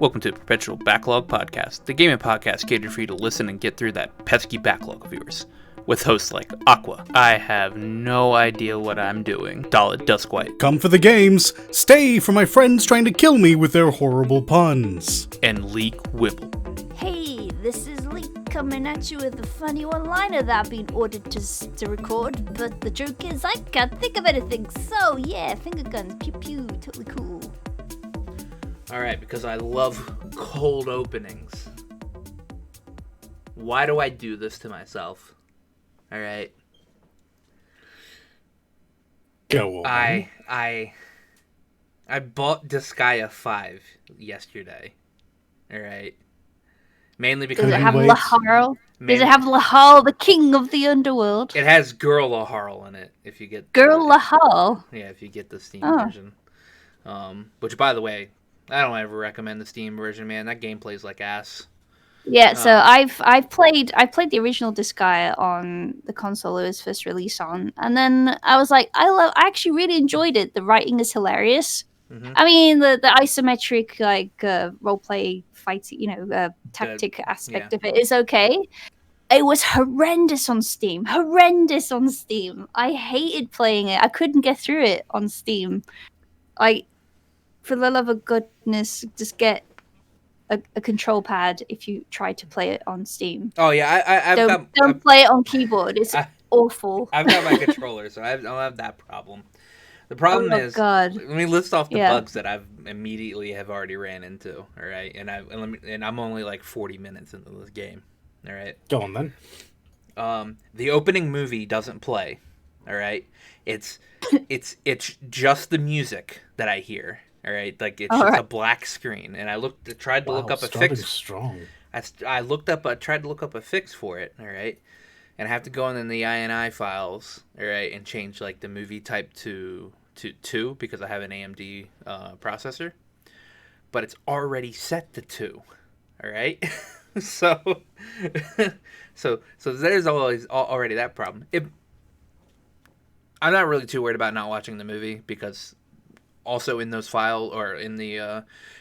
Welcome to Perpetual Backlog Podcast, the gaming podcast catered for you to listen and get through that pesky backlog of yours. With hosts like Aqua, I have no idea what I'm doing, Dalit Duskwhite, Come for the games, stay for my friends trying to kill me with their horrible puns, and Leek Whipple. Hey, this is Leek coming at you with a funny one-liner that I've been ordered to record, but the joke is I can't think of anything, so yeah, finger guns, pew pew, totally cool. Alright, because I love cold openings. Why do I do this to myself? Alright. Go on. I bought Disgaea 5 yesterday. Alright. Mainly because Does it have Wait. Laharl? Does it have Laharl, the king of the underworld? It has Girl Laharl in it, if you get Girl Laharl? Yeah, if you get the Steam Oh. version. Which, by the way, I don't ever recommend the Steam version, man. That game plays like ass. Yeah, so I've played the original Disgaea on the console it was first released on, and then I was like, I actually really enjoyed it. The writing is hilarious. Mhm. I mean, the isometric role play fight, tactic aspect of it is okay. It was horrendous on Steam. I hated playing it. I couldn't get through it on Steam. For the love of goodness, just get a control pad if you try to play it on Steam. Oh yeah, Don't play it on keyboard. It's awful. I've got my controller, so I don't have that problem. The problem is, God. let me list off the bugs that I've immediately have already ran into. All right, and I'm only like 40 minutes into this game. All right, Go on then. the opening movie doesn't play. All right, it's just the music that I hear. All right, like it's just a black screen, and I tried to look up a fix. Strong. I tried to look up a fix for it. All right, and I have to go in the INI files. All right, and change like the movie type to 2 because I have an AMD processor, but it's already set to 2. All right, so there's already that problem. I'm not really too worried about not watching the movie because also in those files or in the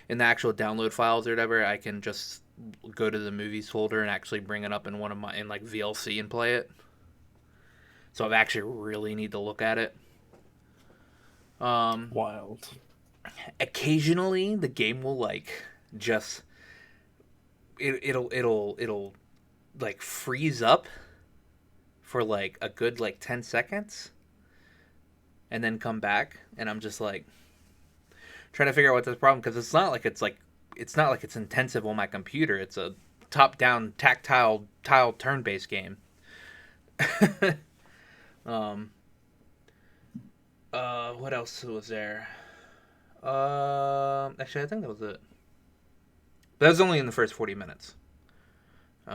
actual download files or whatever, I can just go to the movies folder and actually bring it up in like VLC and play it. So I actually really need to look at it. Wild. Occasionally the game will like just it'll like freeze up for like a good like 10 seconds and then come back, and I'm just like trying to figure out what the problem, because it's not like it's intensive on my computer. It's a top-down tactile tile turn-based game. What else was there? Actually, I think that was it. That was only in the first 40 minutes. It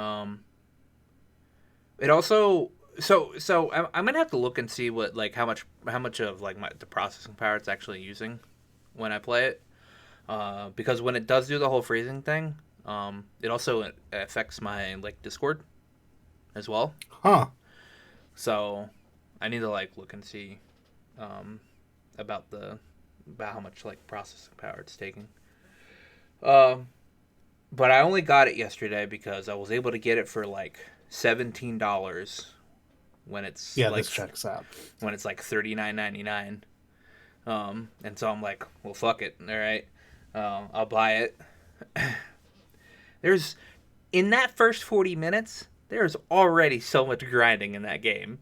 also so I'm gonna have to look and see what like how much of like the processing power it's actually using when I play it, because when it does do the whole freezing thing, it also affects my like Discord as well. Huh. So I need to like look and see about how much like processing power it's taking. But I only got it yesterday because I was able to get it for like $17 when it's this checks out. When it's like $39.99. And so I'm like, well, fuck it. All right, I'll buy it. There's in that first 40 minutes, there's already so much grinding in that game.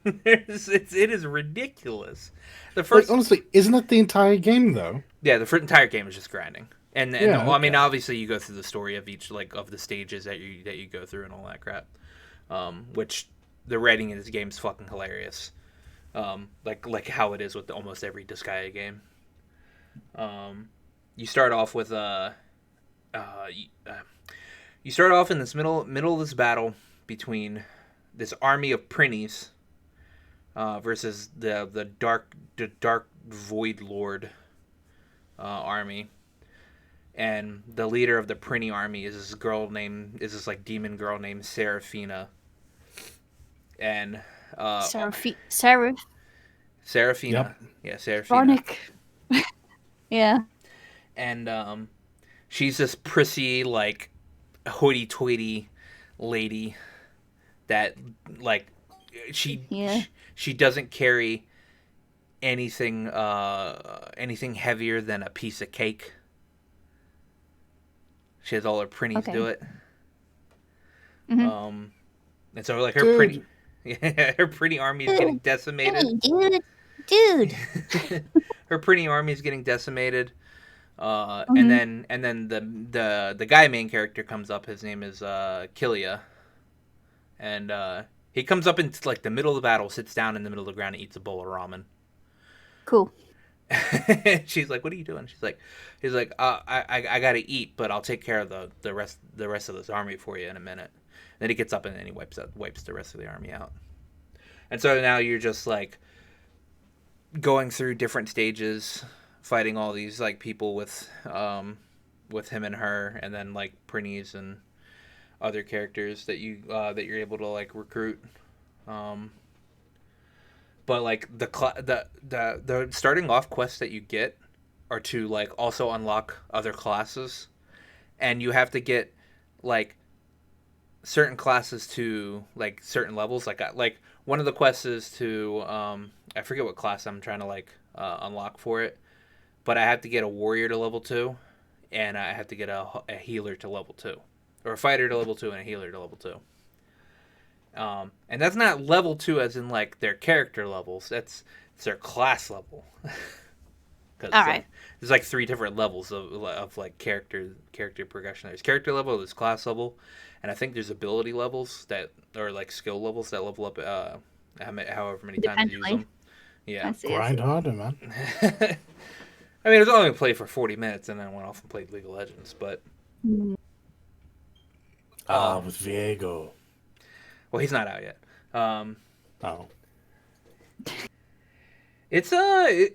It is ridiculous. The first, honestly, isn't that the entire game though? Yeah, the entire game is just grinding. And I mean, obviously, you go through the story of each like of the stages that you go through and all that crap, which the writing in this game is fucking hilarious, like how it is with almost every Disgaea game. You start off with you start off in this middle of this battle between this army of Prinnies versus the dark Void Lord army. And the leader of the Prinny army is this like demon girl named Seraphina. And Seraphina. Yep. Yeah, Seraphina. Chronic. Yeah. And she's this prissy, like, hoity-toity lady that, like, she Yeah. she doesn't carry anything heavier than a piece of cake. She has all her printies do it. Mm-hmm. And so like her Dude. her pretty army is getting decimated. Hey, dude. Her pretty army is getting decimated. And Mm-hmm. then the guy main character comes up. His name is Killia, and he comes up into like the middle of the battle, sits down in the middle of the ground, and eats a bowl of ramen. Cool. She's like, "What are you doing?" He's like, I gotta eat, but I'll take care of the rest of this army for you in a minute." Then he gets up and then he wipes the rest of the army out. And so now you're just like going through different stages, fighting all these like people with him and her, and then like Prinnies and other characters that you're able to like recruit. But like the starting off quests that you get are to like also unlock other classes, and you have to get like certain classes to like certain levels. Like one of the quests is to I forget what class I'm trying to like unlock for it, but I have to get a warrior to level 2, and I have to get a healer to level 2, or a fighter to level 2 and a healer to level 2. And that's not level 2 as in like their character levels. It's their class level. Because All right. there's like 3 different levels of like character progression. There's character level, there's class level, and I think there's ability levels that or like skill levels that level up however many times you use them. Yeah. I see. Grind harder, man. I mean, it was only played for 40 minutes, and then I went off and played League of Legends. But With Viego. well, he's not out yet. Oh. It's I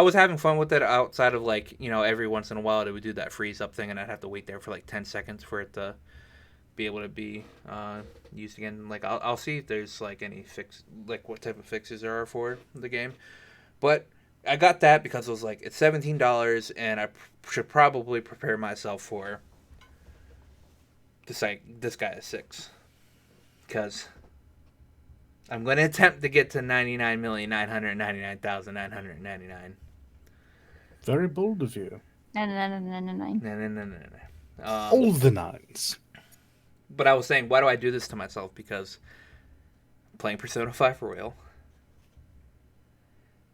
was having fun with it outside of like every once in a while it would do that freeze up thing, and I'd have to wait there for like 10 seconds for it to be able to be used again. Like I'll see if there's like any fix, like what type of fixes there are for the game, but I got that because it was like it's $17, and I should probably prepare myself for this guy is 6, because I'm going to attempt to get to 99,999,999. Very bold of you. No. All the nines. But I was saying, why do I do this to myself? Because I'm playing Persona 5 Royal.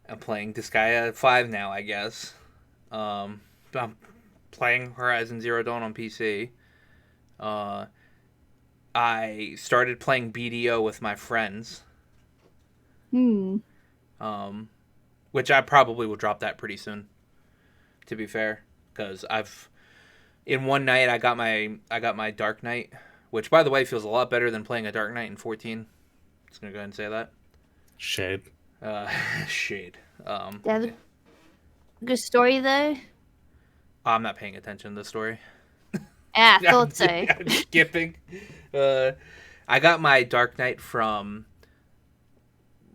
I'm playing Disgaea 5 now, I guess. I'm playing Horizon Zero Dawn on PC. I started playing BDO with my friends. Which I probably will drop that pretty soon, to be fair, because in one night I got my Dark Knight, which by the way feels a lot better than playing a Dark Knight in 14. Just gonna go ahead and say that. Shade. Shade. They have a good story though. I'm not paying attention to the story. Yeah, I thought so. I'm skipping. I got my Dark Knight from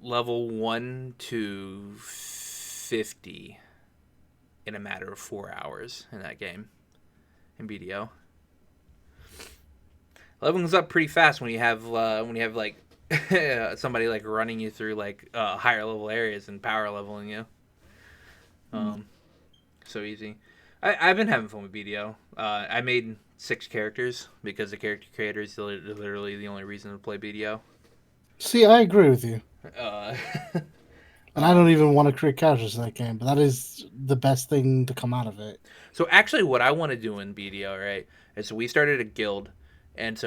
level 1 to 50 in a matter of 4 hours in that game in BDO. Leveling's up pretty fast when you have like somebody like running you through like higher level areas and power leveling you. So easy. I've been having fun with BDO. I made 6 characters because the character creator is literally the only reason to play BDO. See, I agree with you. And I don't even want to create characters in that game, but that is the best thing to come out of it. So actually, what I want to do in BDO, right, is we started a guild, and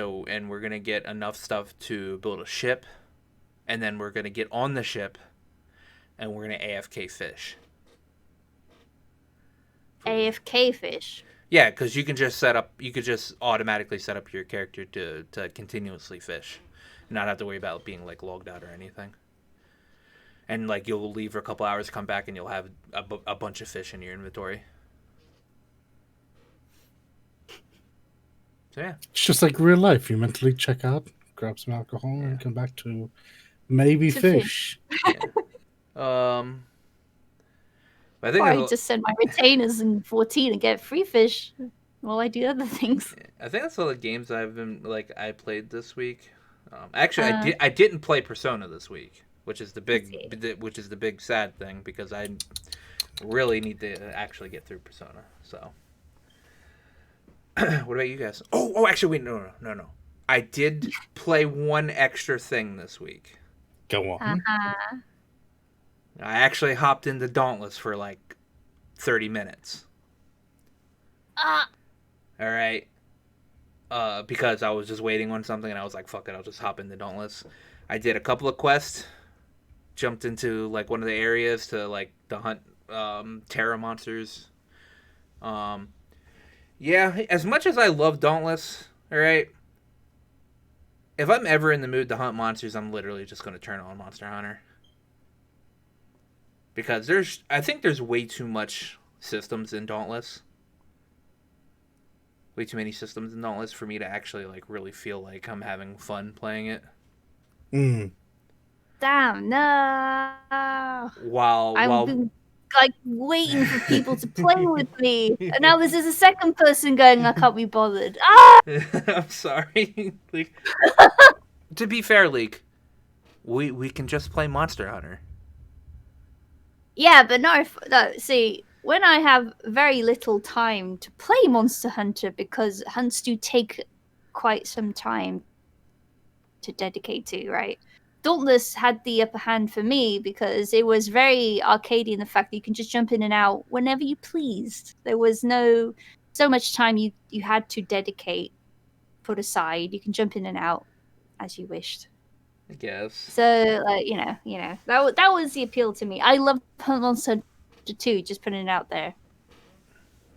we're gonna get enough stuff to build a ship, and then we're gonna get on the ship, and we're gonna AFK fish. AFK fish. Yeah, because you could just automatically set up your character to continuously fish, not have to worry about being like logged out or anything. And like you'll leave for a couple hours, come back, and you'll have a bunch of fish in your inventory. So yeah, it's just like real life. You mentally check out, grab some alcohol, and come back to maybe fish. Yeah. I think Or I just send my retainers in 14 and get free fish while I do other things. I think that's all the games I played this week. Actually, I didn't play Persona this week, which is the big sad thing because I really need to actually get through Persona. So, what about you guys? Actually, wait, no. I did play one extra thing this week. Go on. I actually hopped into Dauntless for like 30 minutes. All right. Because I was just waiting on something and I was like, fuck it, I'll just hop into Dauntless. I did a couple of quests, jumped into like one of the areas to like to hunt terra monsters. Yeah, as much as I love Dauntless, all right, if I'm ever in the mood to hunt monsters, I'm literally just going to turn on Monster Hunter. Because I think there's way too much systems in Dauntless. Way too many systems in Dauntless for me to actually like really feel like I'm having fun playing it. Damn, no. While been like waiting for people to play with me, and now this is a second person going, I can't be bothered. I'm sorry. Like, to be fair, Leek, we can just play Monster Hunter. Yeah, but no, see, when I have very little time to play Monster Hunter, because hunts do take quite some time to dedicate to, right? Dauntless had the upper hand for me because it was very arcadey in the fact that you can just jump in and out whenever you pleased. There was no so much time you had to dedicate, put aside. You can jump in and out as you wished. I guess. So, like, you know, that was the appeal to me. I love Monster Hunter 2, just putting it out there.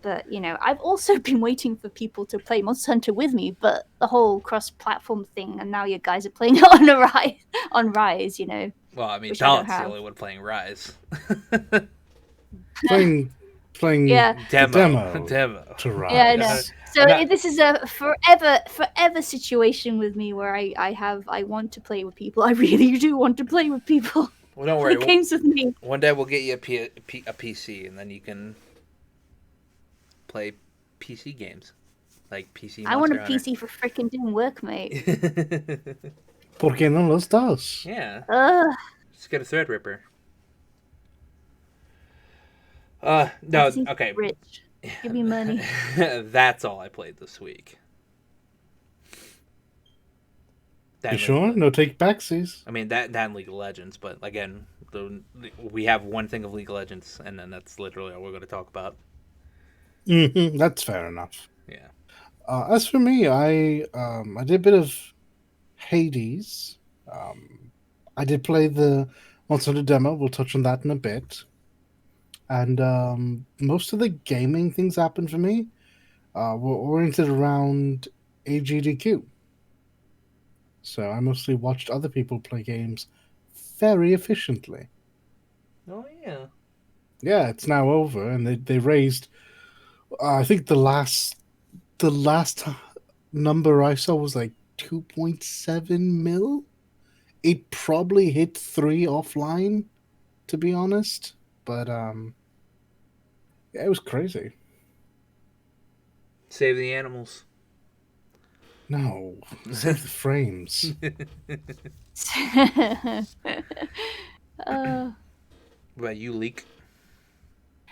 But, you know, I've also been waiting for people to play Monster Hunter with me, but the whole cross-platform thing, and now you guys are playing it on Rise, you know. Well, I mean, Dalton's the only one playing Rise. playing demo to Rise. Yeah, I know. So this is a forever situation with me where I want to play with people. I really do want to play with people. Well, don't worry. Play games with me. One day we'll get you a PC, and then you can play PC games, like PC. I want a PC for freaking doing work, mate. ¿Por qué no los dos? Yeah. Just get a Threadripper. No, okay. Rich. Give me money. That's all I played this week. You sure? No take backsies. I mean, that and League of Legends, but again, we have one thing of League of Legends, and then that's literally all we're going to talk about. That's fair enough. Yeah. As for me, I did a bit of Hades. I did play the Monster Hunter demo. We'll touch on that in a bit. And most of the gaming things happened for me were oriented around AGDQ. So I mostly watched other people play games very efficiently. Oh, yeah. Yeah, it's now over, and they raised... I think the last number I saw was like 2.7 mil. It probably hit 3 offline, to be honest. But yeah, it was crazy. Save the animals. No, save the frames. What about you, Leek?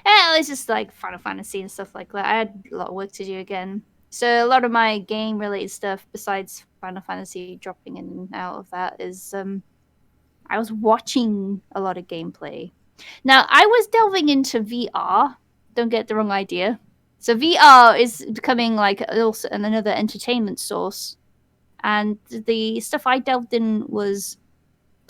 Yeah, it's just like Final Fantasy and stuff like that. I had a lot of work to do again. So a lot of my game-related stuff, besides Final Fantasy dropping in and out of that, is I was watching a lot of gameplay. Now, I was delving into VR. Don't get the wrong idea. So VR is becoming like also another entertainment source. And the stuff I delved in was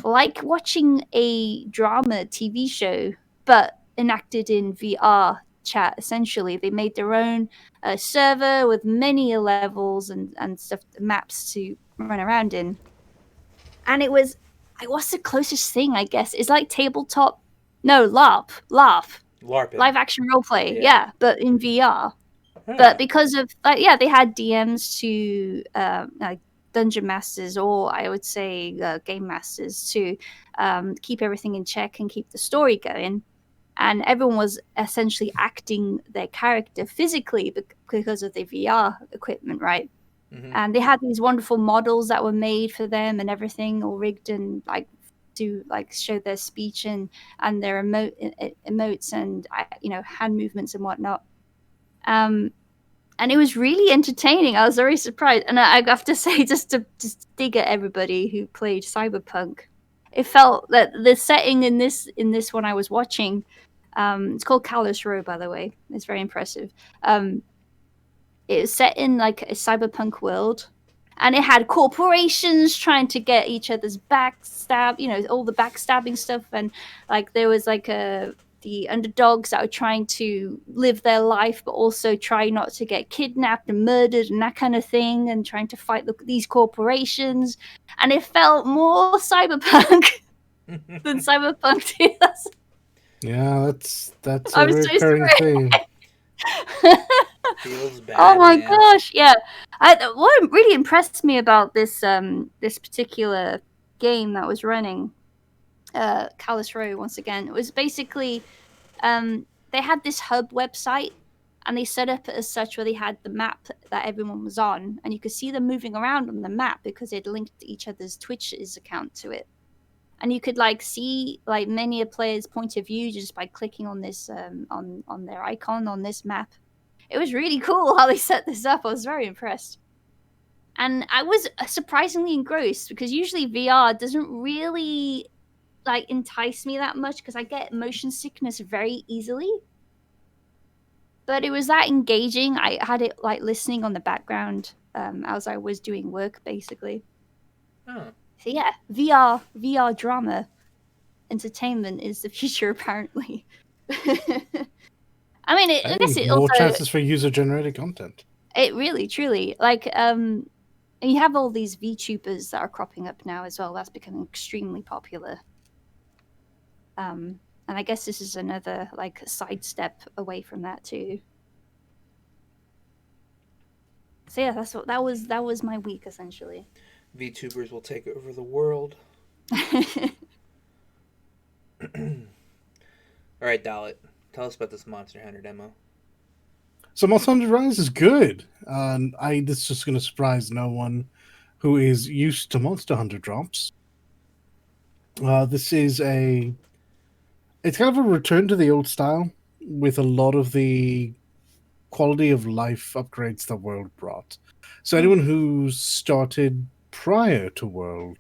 like watching a drama TV show, but enacted in VR chat, essentially. They made their own server with many levels and stuff, maps to run around in. And it was, what's the closest thing, I guess? It's like tabletop, no, LARP, live action roleplay, yeah, but in VR. But because of, they had DMs to, like, dungeon masters, or I would say game masters, to keep everything in check and keep the story going. and everyone was essentially acting their character physically because of the VR equipment, right? Mm-hmm. And they had these wonderful models that were made for them and everything, all rigged and like to like show their speech and their emotes and hand movements and whatnot. And it was really entertaining. I was very surprised, and I have to say, just to dig at everybody who played Cyberpunk, it felt that the setting in this one I was watching, it's called Callous Row, by the way. It's very impressive. It was set in like a cyberpunk world, and it had corporations trying to get each other's backstab, all the backstabbing stuff, and like there was like the underdogs that were trying to live their life but also try not to get kidnapped and murdered and that kind of thing, and trying to fight these corporations. And it felt more cyberpunk than Cyberpunk 2. Yeah, that's a I'm so recurring sorry. theme. Feels bad. Oh my man. gosh, yeah. What really impressed me about this particular game that was running, Callous Row once again, it was basically they had this hub website, and they set up it as such where they had the map that everyone was on, and you could see them moving around on the map because they'd linked each other's Twitch's account to it. And you could like see like many a player's point of view just by clicking on this on their icon on this map. It was really cool how they set this up. I was very impressed. And I was surprisingly engrossed because usually VR doesn't really like entice me that much because I get motion sickness very easily. But it was that engaging. I had it like listening on the background as I was doing work, basically. Oh. So yeah, VR drama entertainment is the future, apparently. I mean, I guess it more also chances for user-generated content. It really, truly, like, you have all these VTubers that are cropping up now as well. That's becoming extremely popular. And I guess this is another like sidestep away from that too. So yeah, that was my week essentially. VTubers will take over the world. All right, Dalit, tell us about this Monster Hunter demo. So Monster Hunter Rise is good. This is just going to surprise no one who is used to Monster Hunter drops. This is it's kind of a return to the old style with a lot of the quality of life upgrades the world brought. So anyone who started prior to World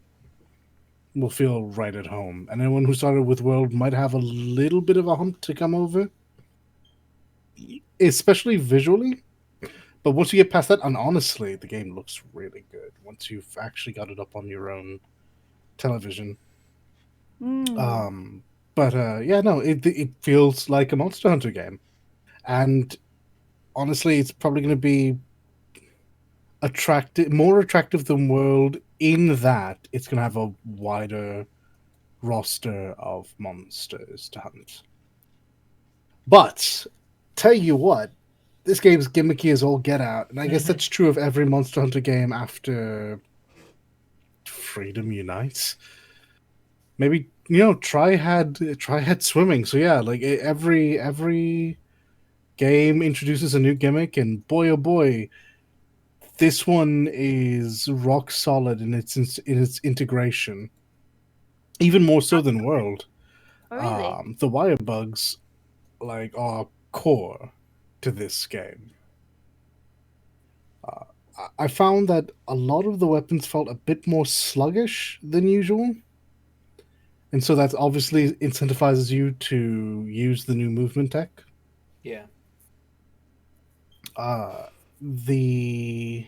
will feel right at home, and anyone who started with World might have a little bit of a hump to come over, especially visually. But once you get past that, and honestly, the game looks really good once you've actually got it up on your own television. It feels like a Monster Hunter game, and honestly, it's probably going to be more attractive than World in that it's going to have a wider roster of monsters to hunt. But tell you what, this game's gimmicky as all get out, and I guess that's true of every Monster Hunter game after Freedom Unites. Maybe try had swimming. So yeah, like every game introduces a new gimmick, and boy oh boy, this one is rock solid in its integration, even more so than World. Oh, really? The wire bugs are core to this game. I found that a lot of the weapons felt a bit more sluggish than usual. And so that obviously incentivizes you to use the new movement tech. Yeah. The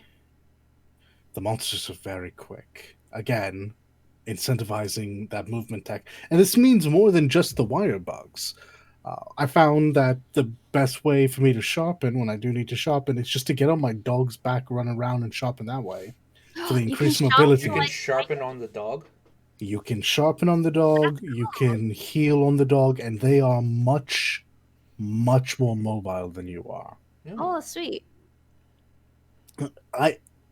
monsters are very quick. Again, incentivizing that movement tech. And this means more than just the wire bugs. I found that the best way for me to sharpen when I do need to sharpen is just to get on my dog's back, run around, and sharpen that way for the increased mobility. You can sharpen on the dog? You can sharpen on the dog, you can heal on the dog, and they are much, much more mobile than you are. Oh, sweet.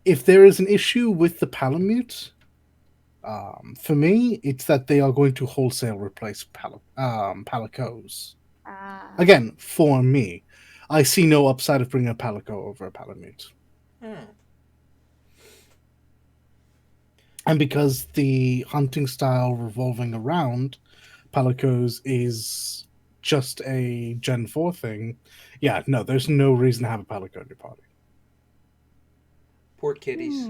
If there is an issue with the Palamute, for me, it's that they are going to wholesale replace Palicos. Again, for me, I see no upside of bringing a Palico over a Palamute. And because the hunting style revolving around Palicos is just a Gen 4 thing, yeah, no, there's no reason to have a Palico in your party. Poor kitties.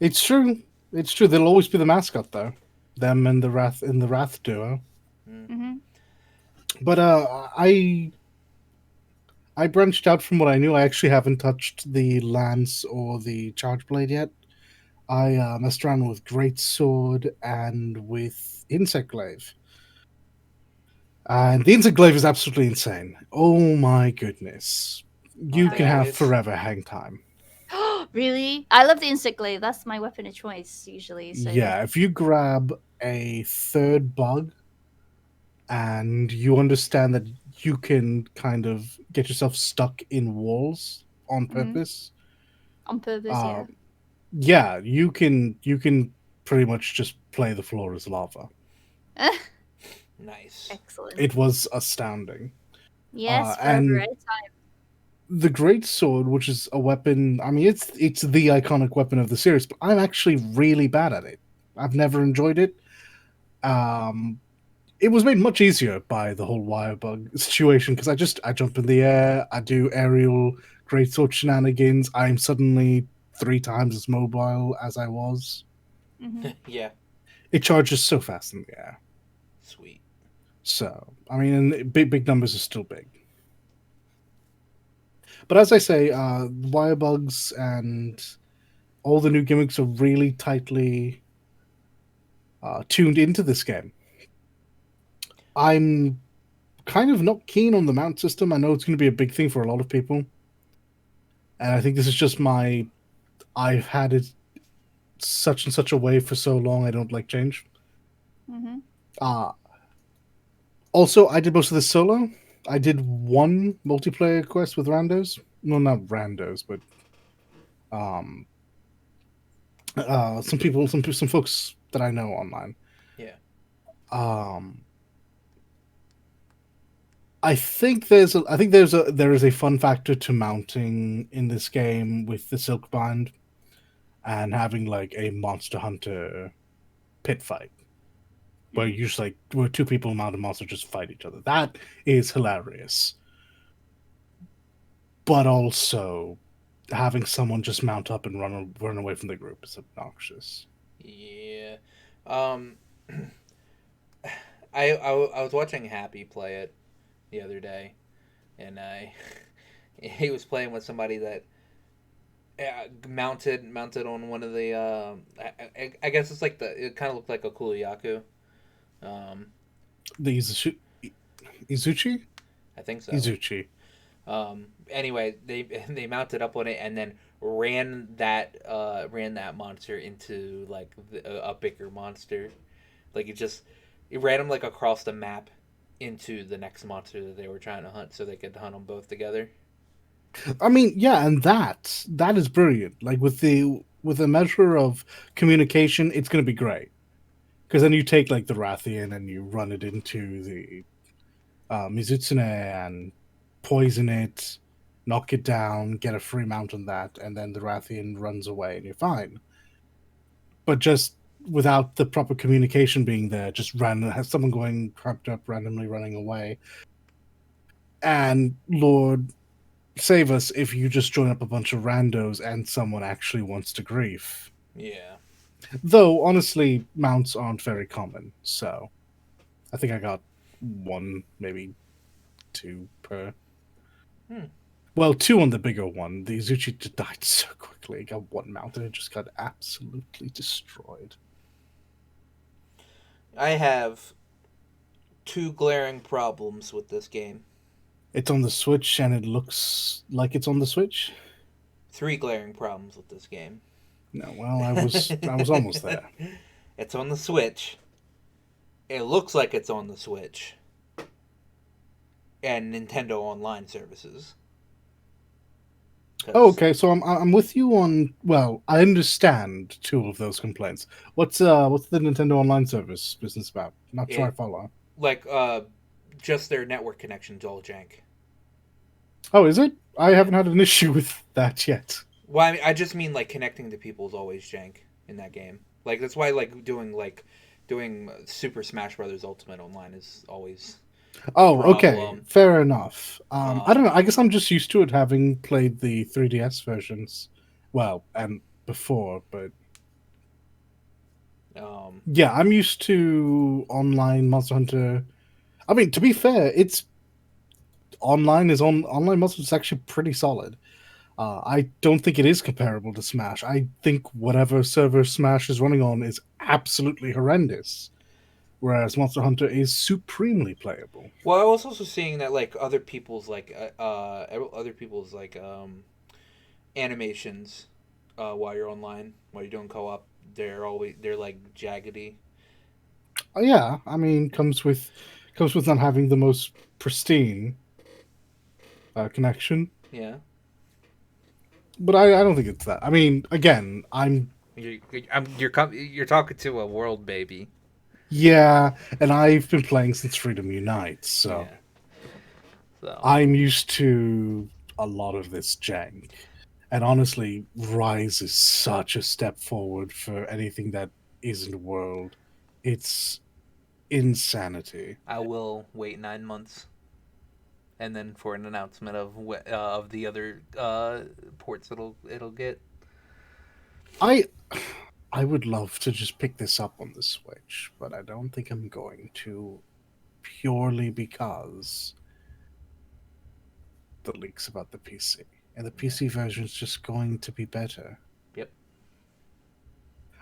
It's true. It's true. They'll always be the mascot, though. Them and the Wrath duo. But I branched out from what I knew. I actually haven't touched the lance or the charge blade yet. I messed around with Great Sword and with Insect Glaive. And the Insect Glaive is absolutely insane. Oh my goodness. You can have forever hang time. Really? I love the Insect Glaive. That's my weapon of choice usually. So yeah, if you grab a third bug and you understand that you can kind of get yourself stuck in walls on purpose. On purpose, yeah. Yeah, you can pretty much just play the floor as lava. Nice. Excellent. It was astounding. Yes, for and a right time. The Great Sword, which is a weapon, I mean, it's the iconic weapon of the series, but I'm actually really bad at it. I've never enjoyed it. It was made much easier by the whole wire bug situation because I jump in the air, I do aerial greatsword shenanigans. I'm suddenly 3 times as mobile as I was. Yeah. It charges so fast in the air. Sweet. So, I mean, big numbers are still big. But as I say, wire bugs and all the new gimmicks are really tightly tuned into this game. I'm kind of not keen on the mount system. I know it's going to be a big thing for a lot of people. And I think this is just I've had it such and such a way for so long, I don't like change. Also, I did most of this solo. I did one multiplayer quest with randos. No, not randos, but some folks that I know online. Yeah. I think there is a fun factor to mounting in this game with the Silk Bind and having like a Monster Hunter pit fight where you just where 2 people mount a monster just fight each other. That is hilarious. But also having someone just mount up and run away from the group is obnoxious. Yeah. I was watching Happy play it the other day, and he was playing with somebody that mounted on one of the I guess it's like it kind of looked like a Kuliyaku. The Izuchi? I think so. Izuchi. Anyway, they mounted up on it and then ran that monster into like a bigger monster. Like it ran him like across the map into the next monster that they were trying to hunt, so they could hunt them both together. I mean, yeah, and that is brilliant. Like with a measure of communication, it's going to be great. Because then you take like the Rathian and you run it into the Mizutsune and poison it, knock it down, get a free mount on that, and then the Rathian runs away and you're fine. But just without the proper communication being there, just has someone going crept up randomly running away. And Lord save us if you just join up a bunch of randos and someone actually wants to grief. Yeah. Though, honestly, mounts aren't very common, so I think I got 1, maybe 2 per. Well, 2 on the bigger one. The Izuchi just died so quickly. I got 1 mount and it just got absolutely destroyed. I have 2 glaring problems with this game. It's on the Switch and it looks like it's on the Switch? 3 glaring problems with this game. No, well, I was almost there. It's on the Switch. It looks like it's on the Switch. And Nintendo Online services. Oh, okay. So I'm with you on. Well, I understand 2 of those complaints. What's the Nintendo Online service business about? Not sure I follow. Like just their network connection's all jank. Oh, is it? I haven't had an issue with that yet. Well, I just mean like connecting to people is always jank in that game. Like that's why doing Super Smash Brothers Ultimate Online is always a Oh, okay, problem. fair enough. I don't Um, know. I guess I'm just used to it having played the 3DS versions, well, and before. But um, yeah, I'm used to online Monster Hunter. I mean, to be fair, it's online Monster Hunter is actually pretty solid. I don't think it is comparable to Smash. I think whatever server Smash is running on is absolutely horrendous, whereas Monster Hunter is supremely playable. well, I was also seeing that like other people's animations while you're online while you're doing co-op they're like jaggedy. Yeah, I mean, comes with not having the most pristine connection, Yeah, but I don't think it's that. I mean, again, you're talking to a world baby. yeah, and I've been playing since Freedom Unites, so Yeah, so I'm used to a lot of this jank. And honestly, Rise is such a step forward for anything that isn't World. It's insanity. I will wait 9 months and then for an announcement of the other ports it'll get. I I would love to just pick this up on the Switch, but I don't think I'm going to, purely because the leaks about the PC. And the PC version is just going to be better. Yep.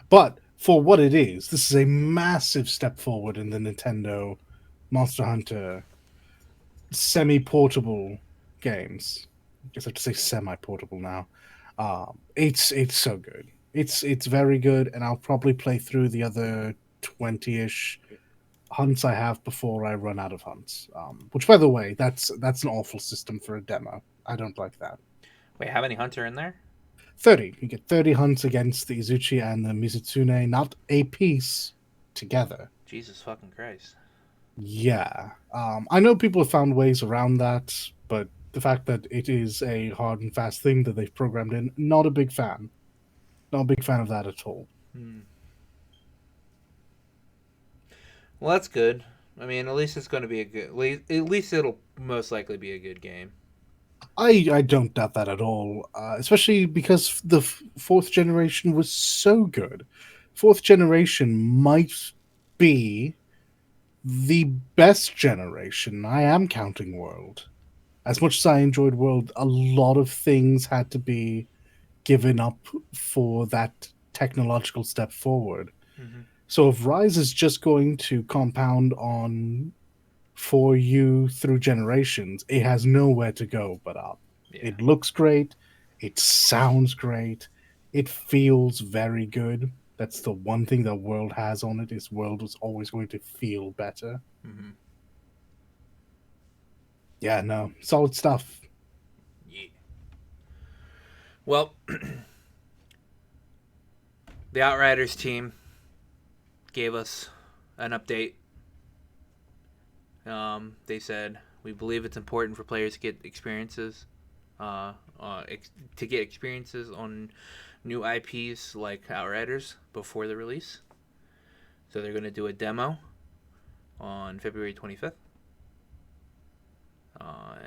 But for what it is, this is a massive step forward in the Nintendo Monster Hunter semi-portable games. I guess I have to say semi-portable now. It's so good. It's very good, and I'll probably play through the other 20-ish hunts I have before I run out of hunts. Which, by the way, that's an awful system for a demo. I don't like that. Wait, how many hunts are in there? 30. You get 30 hunts against the Izuchi and the Mizutsune, not a piece, together. Jesus fucking Christ. Yeah. I know people have found ways around that, but the fact that it is a hard and fast thing that they've programmed in, not a big fan. Not a big fan of that at all. Well, that's good. I mean, at least it's going to be a good. At least it'll most likely be a good game. I don't doubt that at all, especially because the fourth generation was so good. Fourth generation might be the best generation. I am counting World. As much as I enjoyed World, a lot of things had to be given up for that technological step forward. Mm-hmm. So if Rise is just going to compound on for you through generations, it has nowhere to go but up. Yeah. It looks great, it sounds great, it feels very good. That's the one thing that World has on it, is World is always going to feel better. Mm-hmm. Yeah, no, solid stuff. Yeah. Well, the Outriders team gave us an update. They said, we believe it's important for players to get experiences, to get experiences on new IPs like Outriders before the release. So they're going to do a demo on February 25th.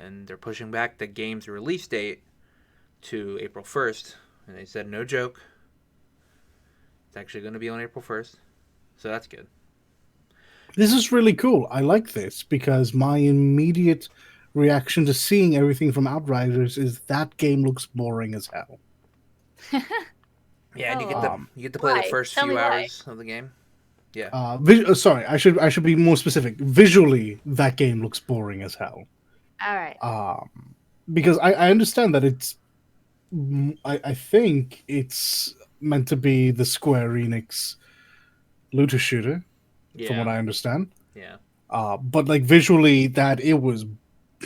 And they're pushing back the game's release date to April 1st. And they said, no joke, it's actually going to be on April 1st. So that's good. This is really cool. I like this because my immediate reaction to seeing everything from Outriders is that game looks boring as hell. Yeah, and Oh. you get to play Why? the first Tell me few why. hours of the game. Yeah. Sorry, I should be more specific. Visually, that game looks boring as hell. All right. Because I understand that I think it's meant to be the Square Enix looter shooter, Yeah. from what I understand. Yeah. But like visually, that it was,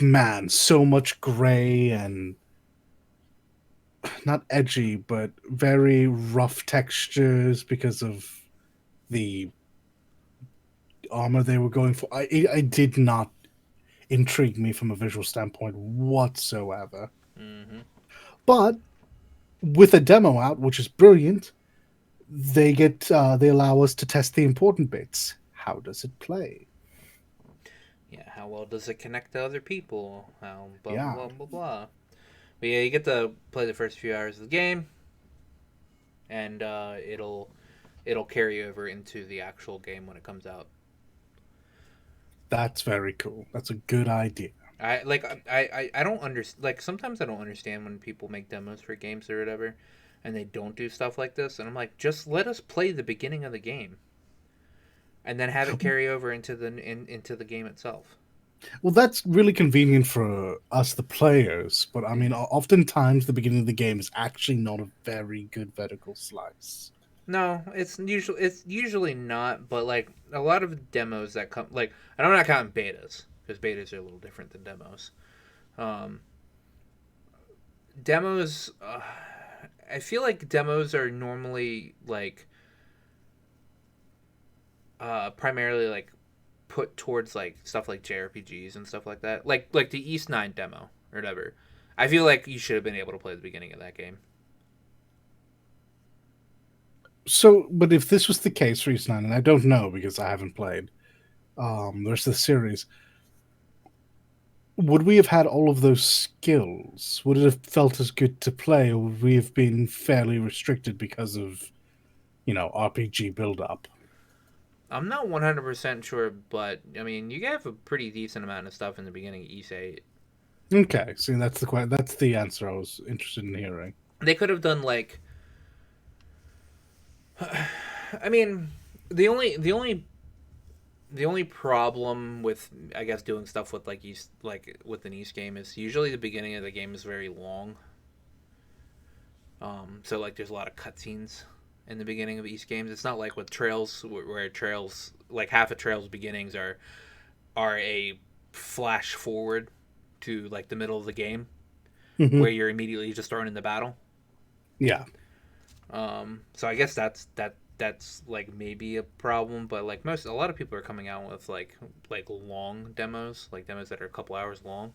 man, so much gray and not edgy, but very rough textures because of the armor they were going for. I did not intrigue me from a visual standpoint whatsoever. Mm-hmm. But with a demo out, which is brilliant, they allow us to test the important bits. How does it play? Yeah, how well does it connect to other people? How blah blah Yeah, blah blah blah. But yeah, you get to play the first few hours of the game, and it'll carry over into the actual game when it comes out. that's very cool. That's a good idea. I don't understand. Like sometimes I don't understand when people make demos for games or whatever, and they don't do stuff like this. And I'm like, just let us play the beginning of the game, and then have it carry over into into the game itself. Well, that's really convenient for us, the players. But I mean, oftentimes the beginning of the game is actually not a very good vertical slice. No, it's usually not. But like a lot of demos that come, like I'm not counting betas because betas are a little different than demos. Um, demos, I feel like demos are normally like primarily like put towards like stuff like JRPGs and stuff like that. Like the East 9 demo or whatever. I feel like you should have been able to play the beginning of that game. So, but if this was the case for East 9, and I don't know because I haven't played the rest of the series, would we have had all of those skills? Would it have felt as good to play, or would we have been fairly restricted because of, RPG build-up? I'm not 100% sure, but I mean, you have a pretty decent amount of stuff in the beginning of East 8. Okay, see, that's the answer I was interested in hearing. They could have done like I mean, the only problem with I guess doing stuff with like East like with an East game is usually the beginning of the game is very long. So like there's a lot of cutscenes in the beginning of East games. It's not like with Trails where Trails like half of Trails beginnings are a flash forward to like the middle of the game where you're immediately just thrown in the battle. Yeah. So I guess that's like maybe a problem, but like a lot of people are coming out with like long demos, like demos that are a couple hours long.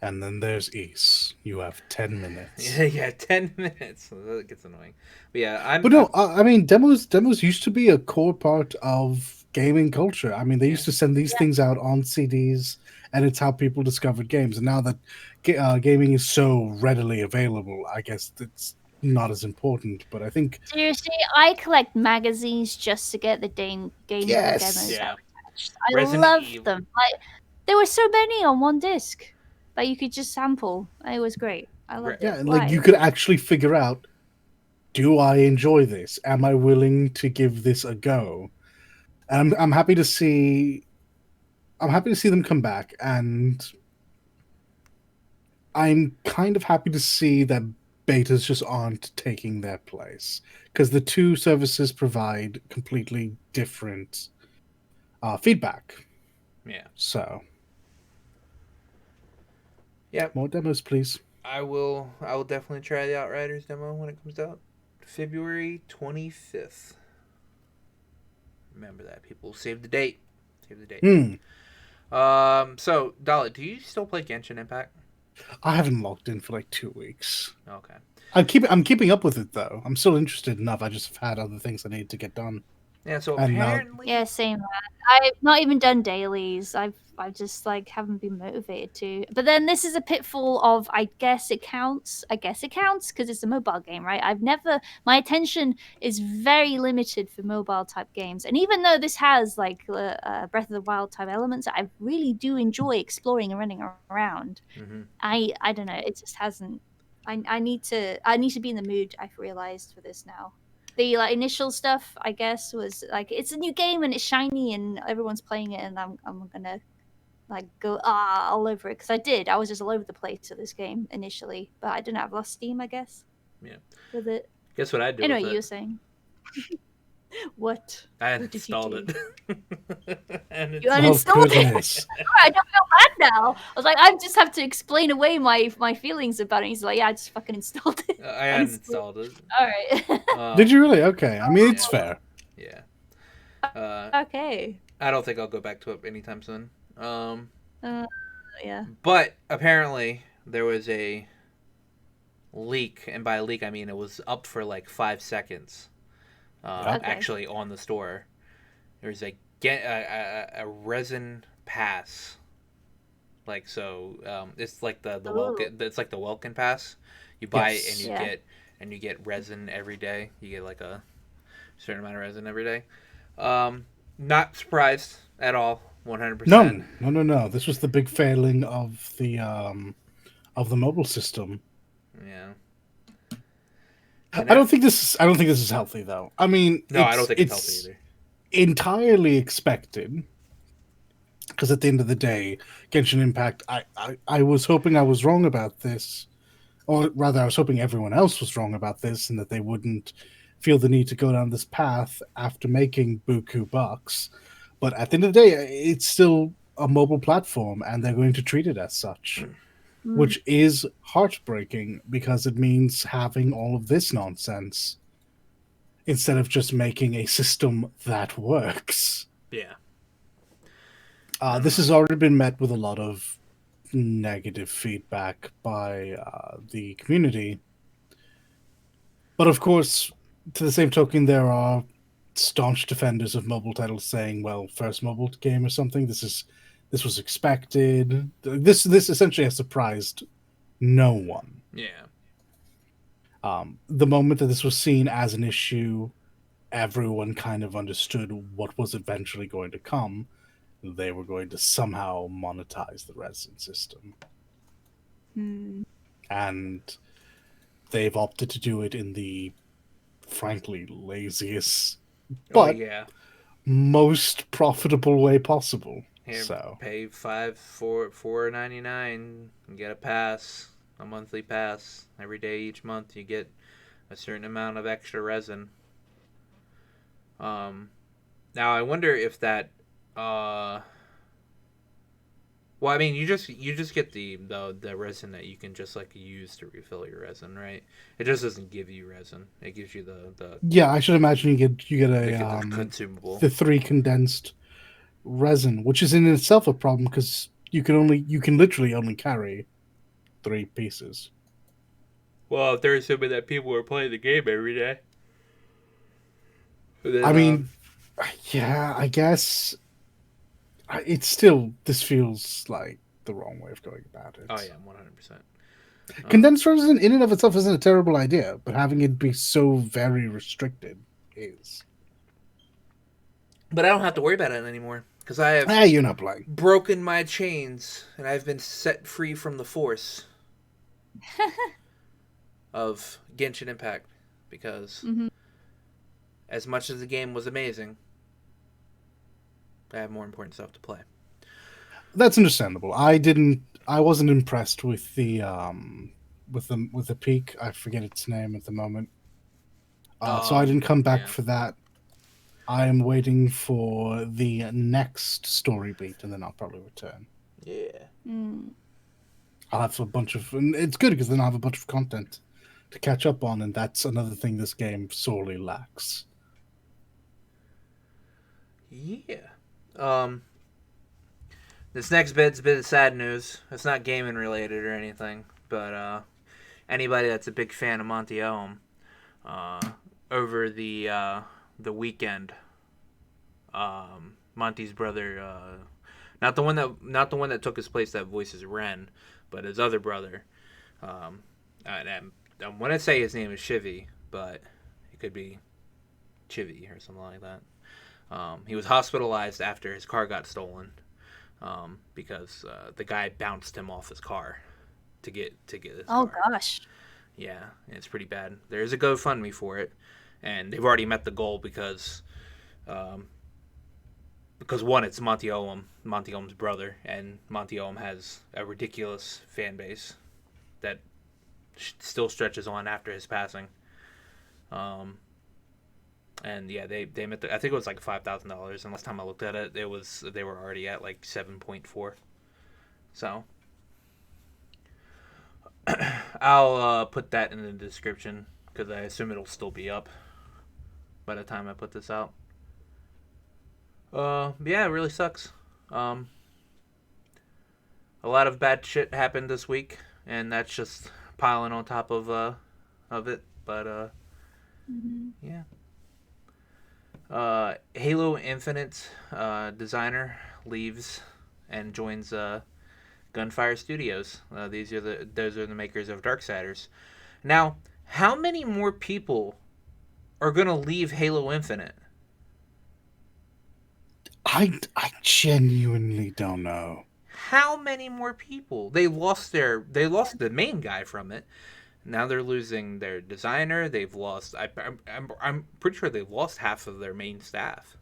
And then there's East. You have 10 minutes. Yeah, 10 minutes. That gets annoying. But yeah, But no, I mean, demos used to be a core part of gaming culture. I mean, they used to send these things out on CDs, and it's how people discovered games. And now that gaming is so readily available, I guess it's not as important. But I think seriously, I collect magazines just to get the game demos attached. I love them. Like there were so many on one disc that you could just sample. It was great. I loved it. Yeah, like you could actually figure out, do I enjoy this? Am I willing to give this a go? And I'm happy to see them come back, and I'm kind of happy to see that betas just aren't taking their place, because the two services provide completely different feedback. Yeah. So. Yeah. More demos, please. I will definitely try the Outriders demo when it comes out. February 25th. Remember that, people. Save the date. Save the date. So, Dalit, do you still play Genshin Impact? I haven't logged in for like 2 weeks. Okay. I'm keeping up with it though. I'm still interested enough. I just have had other things I need to get done. Yeah, so apparently same. I've not even done dailies. I just like haven't been motivated to. But then this is a pitfall of I guess it counts because it's a mobile game, right? My attention is very limited for mobile type games, and even though this has like Breath of the Wild type elements, I really do enjoy exploring and running around. Mm-hmm. I don't know. It just hasn't. I need to be in the mood. I've realized for this now. The like initial stuff, I guess, was like it's a new game and it's shiny and everyone's playing it, and I'm gonna like go all over it because I was just all over the place with this game initially, but I didn't have lost steam, I guess. Yeah. With it. Guess what I did? Anyway, with you were saying. What? I installed it. And you uninstalled it? I don't feel bad now. I was like, I just have to explain away my feelings about it. He's like, yeah, I just fucking installed it. I uninstalled it. All right. Did you really? Okay. I mean, it's fair. Yeah. Okay. I don't think I'll go back to it anytime soon. Uh, yeah. But apparently there was a leak, and by leak I mean it was up for like 5 seconds. Yeah. Okay. Actually, on the store, there's a resin pass. Like it's like the Ooh. Welkin. It's like the Welkin pass. You buy it Yes. Yeah. and you get resin every day. You get like a certain amount of resin every day. Not surprised at all. 100%. No. This was the big failing of the mobile system. Yeah. I don't think this is. I don't think this is healthy, though. I mean, No, I don't think it's healthy either. entirely expected because at the end of the day, Genshin Impact. I was hoping I was wrong about this, or rather, I was hoping everyone else was wrong about this, and that they wouldn't feel the need to go down this path after making buku bucks. But at the end of the day, it's still a mobile platform, and they're going to treat it as such. Which is heartbreaking because it means having all of this nonsense instead of just making a system that works. Yeah. This has already been met with a lot of negative feedback by the community. But of course, to the same token, there are staunch defenders of mobile titles saying, well, first mobile game or something, this was expected. This essentially has surprised no one. Yeah. The moment that this was seen as an issue, everyone kind of understood what was eventually going to come. They were going to somehow monetize the resin system. And they've opted to do it in the frankly laziest but most profitable way possible. Here, So pay $4.99 and get a pass, a monthly pass. Every day each month you get a certain amount of extra resin. Now I wonder if that well, I mean, you just get the resin that you can just like use to refill your resin, right? It just doesn't give you resin. It gives you the yeah, I should imagine you get the consumable, the 3 condensed resin, which is in itself a problem because you can literally only carry 3 pieces. Well, if they're assuming that people are playing the game every day, then, I mean, yeah, I guess it's still, this feels like the wrong way of going about it. Oh yeah, 100%. Condensed resin in and of itself isn't a terrible idea, but having it be so very restricted is. But I don't have to worry about it anymore because I have You're not playing. broken my chains and I've been set free from the force of Genshin Impact because as much as the game was amazing, I have more important stuff to play. That's understandable. I wasn't impressed with the peak. I forget its name at the moment. So I didn't come back for that. I am waiting for the next story beat, and then I'll probably return. Yeah. I'll have a bunch of, and it's good because then I'll have a bunch of content to catch up on, and that's another thing this game sorely lacks. Yeah. This next bit's a bit of sad news. It's not gaming related or anything, but anybody that's a big fan of Monty Oum, over the weekend, Monty's brother, not the one that took his place that voices Ren, but his other brother. And I want to say his name is Chivy, but it could be Chivy or something like that. He was hospitalized after his car got stolen, because the guy bounced him off his car to get his car. Gosh. Yeah, it's pretty bad. There's a GoFundMe for it, and they've already met the goal because one, it's Monty Oum's brother, and Monty Oum has a ridiculous fan base that still stretches on after his passing. And yeah, they met I think it was like $5,000, and last time I looked at it, they were already at like 7.4. So I'll put that in the description because I assume it'll still be up by the time I put this out. Yeah, it really sucks. A lot of bad shit happened this week, and that's just piling on top of it. But Mhm. yeah. Halo Infinite designer leaves and joins Gunfire Studios. Those are the makers of Darksiders. Now, how many more people are gonna leave Halo Infinite? I genuinely don't know. How many more people? They lost the main guy from it. Now they're losing their designer. They've lost. I'm pretty sure they've lost half of their main staff.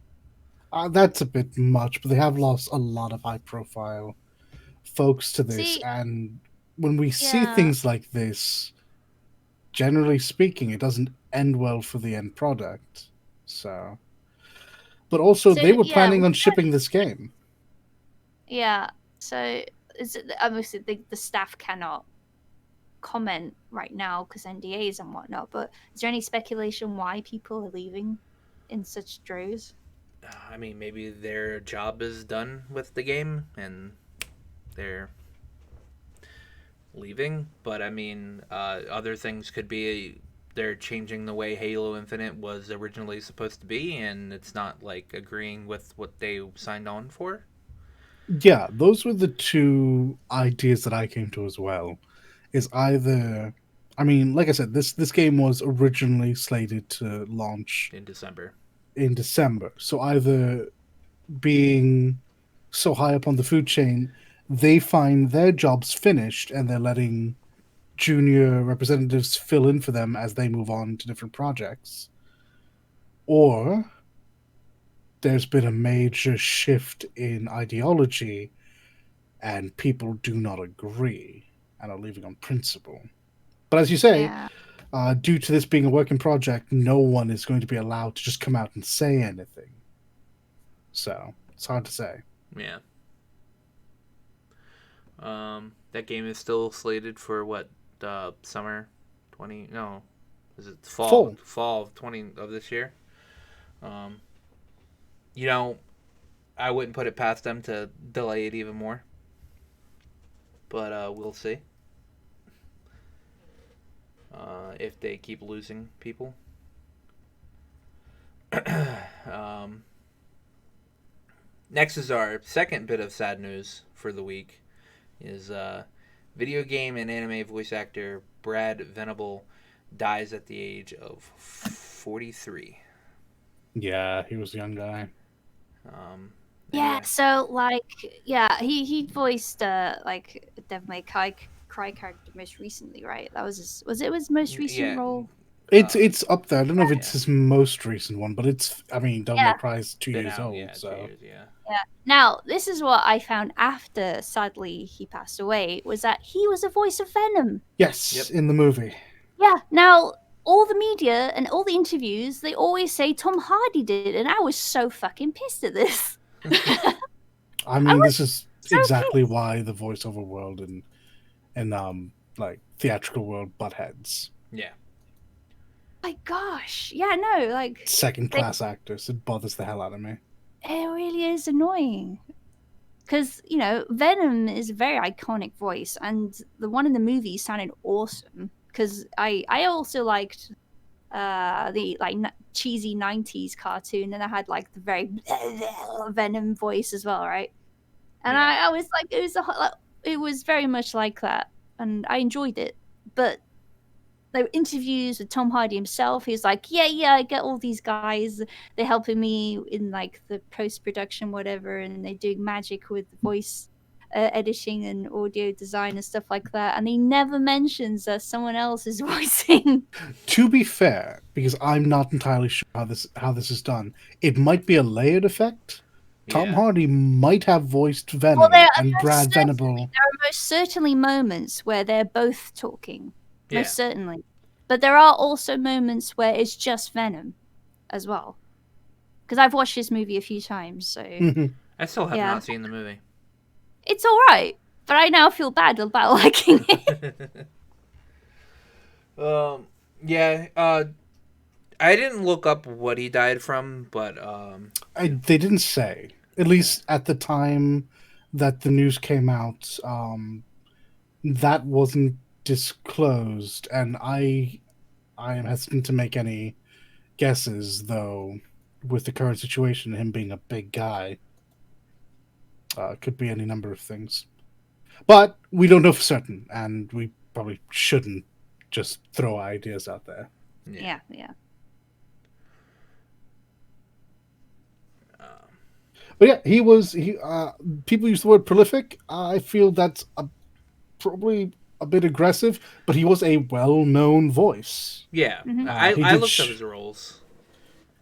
That's a bit much, but they have lost a lot of high profile folks to this. See, And when we see yeah. things like this, generally speaking, it doesn't end well for the end product. So, but also So they were yeah, planning on shipping this game. yeah. So is it obviously the staff cannot comment right now because NDAs and whatnot. But is there any speculation why people are leaving in such droves? I mean, maybe their job is done with the game and they're leaving. But I mean, other things could be they're changing the way Halo Infinite was originally supposed to be, and it's not like agreeing with what they signed on for. Yeah, those were the two ideas that I came to as well. Is either, I mean, like I said, this game was originally slated to launch In December. in December. So either being so high up on the food chain, they find their jobs finished and they're letting junior representatives fill in for them as they move on to different projects. Or there's been a major shift in ideology and people do not agree and are leaving on principle. But as you say, Yeah. due to this being a working project, no one is going to be allowed to just come out and say anything. So it's hard to say. Yeah. That game is still slated for what? Summer 20? No, is it fall? Full. Fall of 20 of this year. Um, you know, I wouldn't put it past them to delay it even more, but we'll see. If they keep losing people. um, Next is our second bit of sad news for the week. Is video game and anime voice actor Brad Venable dies at the age of 43. Yeah, he was a young guy. Yeah, Anyway, so yeah, he voiced like Devil May Cry character most recently, right? That was his most recent yeah, role. It's up there. I don't know if it's yeah, his most recent one, but it's. I mean, Devil May Yeah, Cry is two been years out, old, yeah, 2 years, so yeah, yeah. Now, this is what I found after sadly he passed away was that he was a voice of Venom. yes, yep, in the movie. Yeah. Now, all the media and all the interviews, they always say Tom Hardy did it, and I was so fucking pissed at this. I I mean, was this is so exactly pissed. why the voiceover world and like theatrical world butt heads. yeah, My gosh. Yeah, no, like Second they, class actors. It bothers the hell out of me. it really is annoying. Because, Venom is a very iconic voice, and the one in the movie sounded awesome. Because I also liked the cheesy 90s cartoon, and I had like the very Venom voice as well, right? And yeah. I was like, it was very much like that, and I enjoyed it. But there were interviews with Tom Hardy himself. He was like, yeah, I get all these guys. They're helping me in like the post production, whatever, and they're doing magic with voice editing and audio design and stuff like that. And he never mentions that someone else is voicing. To be fair, because I'm not entirely sure how this is done, it might be a layered effect. Tom Yeah, Hardy might have voiced Well, Venom, and Brad certainly Venable. there are most certainly moments where they're both talking, yeah. most certainly. But there are also moments where it's just Venom as well. Because I've watched this movie a few times, so I still have yeah, not seen the movie. it's all right. But I now feel bad about liking it. Yeah. I didn't look up what he died from, but They didn't say. At least at the time that the news came out, that wasn't disclosed, and I am hesitant to make any guesses, though. With the current situation, him being a big guy, could be any number of things. But we don't know for certain, and we probably shouldn't just throw ideas out there. Yeah. But yeah, he was. People use the word prolific. I feel that's probably a bit aggressive, but he was a well-known voice. yeah, Mhm. I looked up his roles.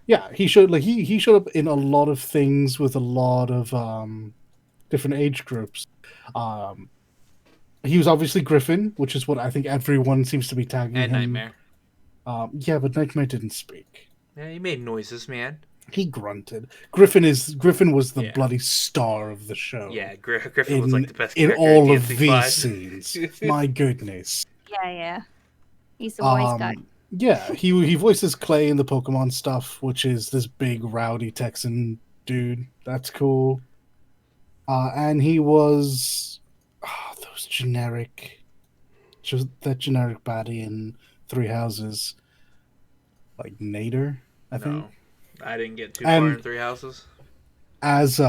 Yeah, he showed he showed up in a lot of things with a lot of different age groups. He was obviously Griffin, which is what I think everyone seems to be tagging And him. Nightmare. Yeah, but Nightmare didn't speak. Yeah, he made noises, man. He grunted. Griffin was the Yeah. bloody star of the show. Yeah, Griffin was like the best in character all in of DMC5. these scenes. My goodness. Yeah. He's the voice guy. Yeah, he voices Clay in the Pokemon stuff, which is this big rowdy Texan dude. That's cool. And he was that generic baddie in Three Houses, like Nader, I think. No, I didn't get too far in Three Houses. As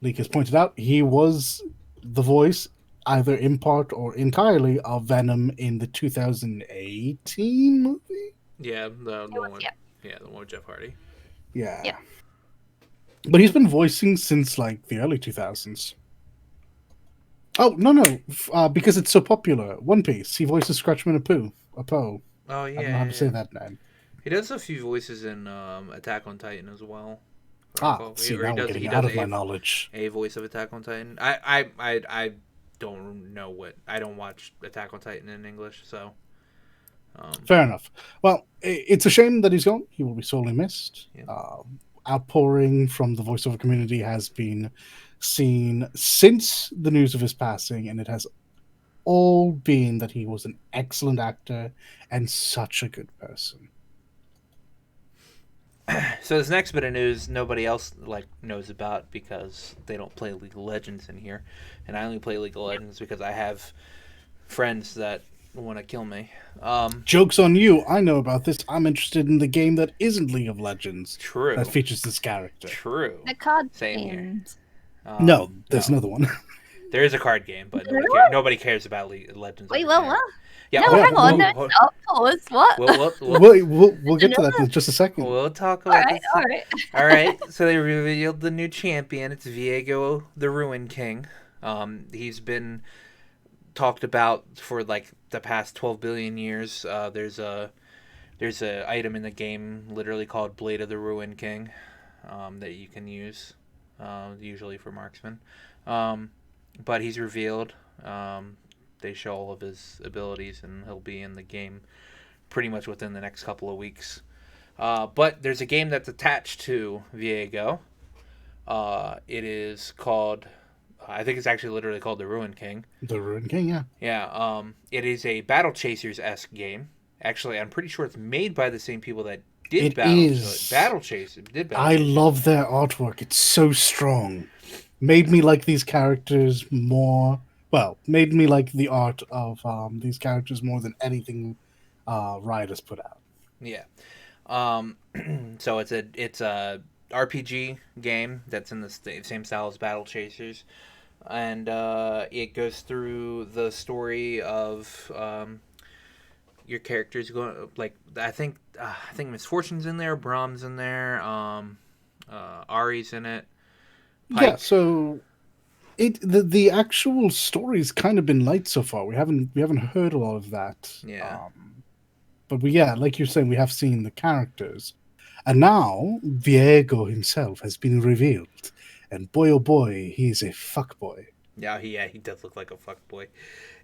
Leak has pointed out, he was the voice, either in part or entirely, of Venom in the 2018 movie. Yeah, the one with Jeff Hardy. Yeah. Yep. But he's been voicing since like the early 2000s. Oh, no. Because it's so popular. One Piece. He voices Scratchman Apo. Oh yeah, I don't know how to say that name. He does a few voices in Attack on Titan as well. See, now we're getting out of my knowledge. A voice of Attack on Titan. I don't know what. I don't watch Attack on Titan in English, so. Fair enough. Well, it's a shame that he's gone. He will be sorely missed. Yeah. Outpouring from the voiceover community has been seen since the news of his passing, and it has all been that he was an excellent actor and such a good person. So this next bit of news, nobody else knows about because they don't play League of Legends in here, and I only play League of Legends because I have friends that want to kill me. Joke's on you. I know about this. I'm interested in the game that isn't League of Legends. True. That features this character. True. The card Same games. here. No, there's another one. There is a card game, but nobody cares about League of Legends. Wait, what? Yeah, no, hang on. No, stop. Pause. What? We'll get to that in just a second. We'll talk about this. All right. So they revealed the new champion. It's Viego, the Ruin King. He's been talked about for like the past 12 billion years. There's a item in the game literally called Blade of the Ruin King that you can use, usually for marksmen. But he's revealed. They show all of his abilities, and he'll be in the game pretty much within the next couple of weeks. But there's a game that's attached to Viego. It is called... I think it's actually literally called The Ruin King. The Ruin King, yeah. Yeah, it is a Battle Chasers-esque game. Actually, I'm pretty sure it's made by the same people that did Battle Chasers. I love their artwork. It's so strong. Made me like these characters more... Well, made me like the art of these characters more than anything Riot has put out. Yeah. So it's a RPG game that's in the same style as Battle Chasers, and it goes through the story of your characters going I think Misfortune's in there, Brahm's in there, Ari's in it. Pike. Yeah, so the actual story's kind of been light so far. We haven't heard a lot of that. Yeah. But like you're saying, we have seen the characters. And now Viego himself has been revealed. And boy oh boy, he's a fuckboy. Yeah, he does look like a fuckboy.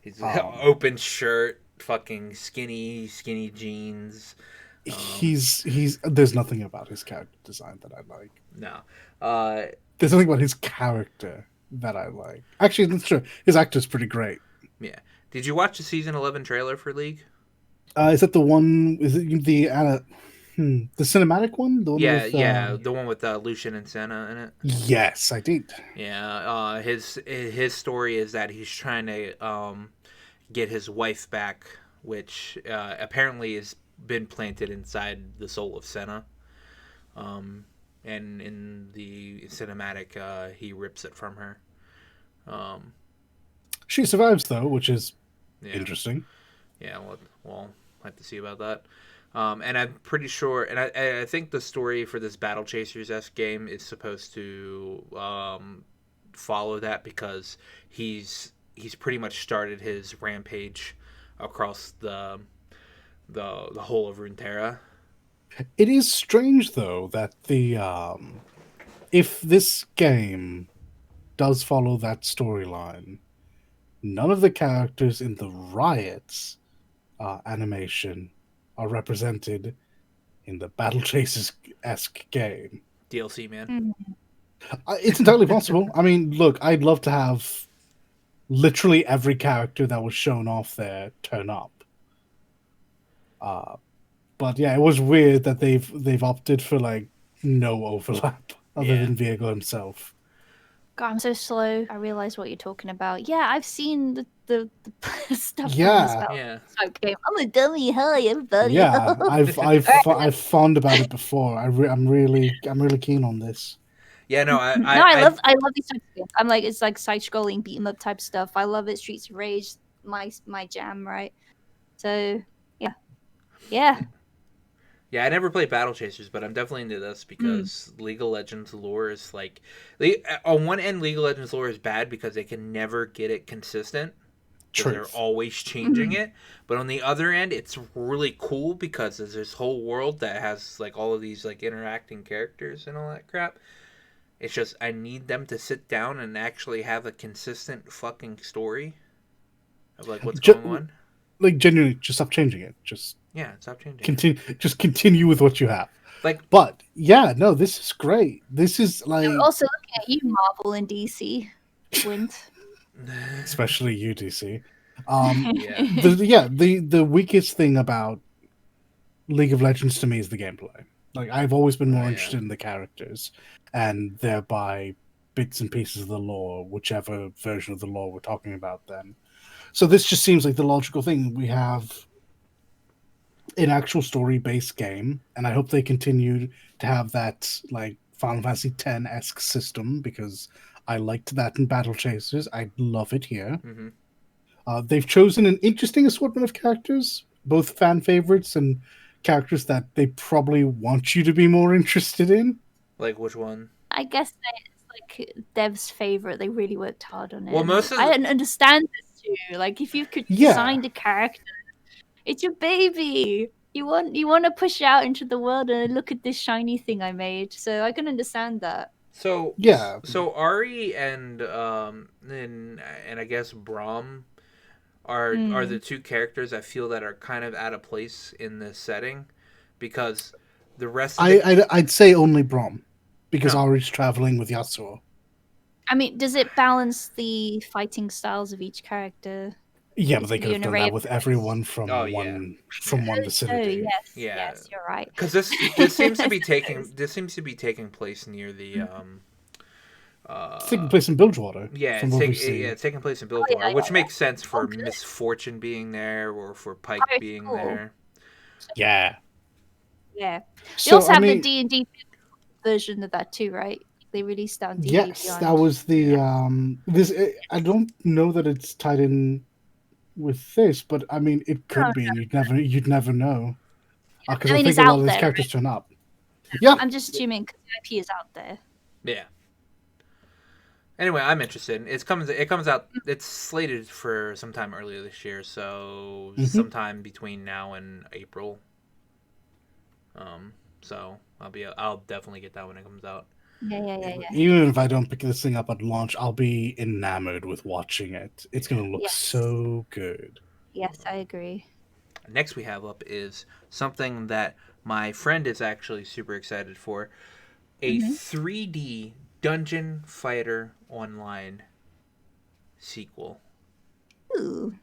He's open shirt, fucking skinny jeans. He's there's nothing about his character design that I like. No. There's nothing about his character that I like. Actually, that's true. His actor's pretty great. Yeah. Did you watch the season 11 trailer for League? Is that the one? Is it the The cinematic one, the one Yeah, with yeah, the one with Lucian and Senna in it. Yes, I did. Yeah, his story is that he's trying to get his wife back, which apparently has been planted inside the soul of Senna. And in the cinematic, he rips it from her. She survives though, which is Yeah, interesting. yeah. We'll have to see about that. And I'm pretty sure, and I think the story for this Battle Chasers-esque game is supposed to follow that because he's pretty much started his rampage across the whole of Runeterra. It is strange though that the if this game does follow that storyline, none of the characters in the Riot's animation are represented in the Battle Chasers esque game. DLC, man. Mm. It's entirely possible. I mean, look, I'd love to have literally every character that was shown off there turn up. But yeah, it was weird that they've opted for like no overlap other Yeah. than Viego himself. God, I'm so slow. I realize what you're talking about. Yeah, I've seen the stuff from this Yeah. Battle Yeah. game. I'm a dummy. Hi, everybody. Yeah, I've found about it before. I'm really keen on this. Yeah, no, No, I love these types of games. I'm like, it's like side scrolling beat 'em up type stuff. I love it. Streets of Rage, my jam, right? So yeah. yeah, I never played Battle Chasers, but I'm definitely into this because League of Legends lore is like, on one end, League of Legends lore is bad because they can never get it consistent. Because they're always changing it. But on the other end, it's really cool because there's this whole world that has like all of these like interacting characters and all that crap. It's just I need them to sit down and actually have a consistent fucking story of like what's going on. Like genuinely, just stop changing it. Just stop changing. Continue with what you have. Like, but yeah, no, this is great. This is like I'm also looking at you, Marvel and DC. Wint. Especially UDC. Yeah. The weakest thing about League of Legends to me is the gameplay. Like I've always been more interested in the characters, and thereby bits and pieces of the lore, whichever version of the lore we're talking about then. So this just seems like the logical thing. We have an actual story-based game, and I hope they continue to have that like Final Fantasy X-esque system because I liked that in Battle Chasers. I love it here. Mm-hmm. They've chosen an interesting assortment of characters, both fan favorites and characters that they probably want you to be more interested in. Like which one? I guess it's like Dev's favorite. They really worked hard on it. Well, most of I understand this too. Like if you could design the character, it's your baby. You want to push it out into the world and look at this shiny thing I made. So I can understand that. So yeah. So Ari and I guess Braum are the two characters I feel that are kind of out of place in this setting because the rest of I'd say only Braum because Ari's traveling with Yasuo. I mean, does it balance the fighting styles of each character? Yeah, but they could have done that with everyone from one vicinity. Yes, you're right. Because this seems to be taking place near the taking place in Bilgewater. Yeah, it's taking place in Bilgewater, which makes sense for Misfortune being there or for Pike being there. Yeah. Yeah. They also have the D&D version of that too, right? They released on D&D. Yes, that was the this. I don't know that it's tied in with this, but I mean, it could be, and you'd never know. Because I think a lot of these characters turn up. Yeah, I'm just assuming because the IP is out there. Yeah. Anyway, I'm interested. It comes out. It's slated for sometime earlier this year, so sometime between now and April. So I'll definitely get that when it comes out. Yeah. Even if I don't pick this thing up at launch, I'll be enamored with watching it. It's going to look so good. Yes, I agree. Next we have up is something that my friend is actually super excited for. A 3D Dungeon Fighter Online sequel. Ooh.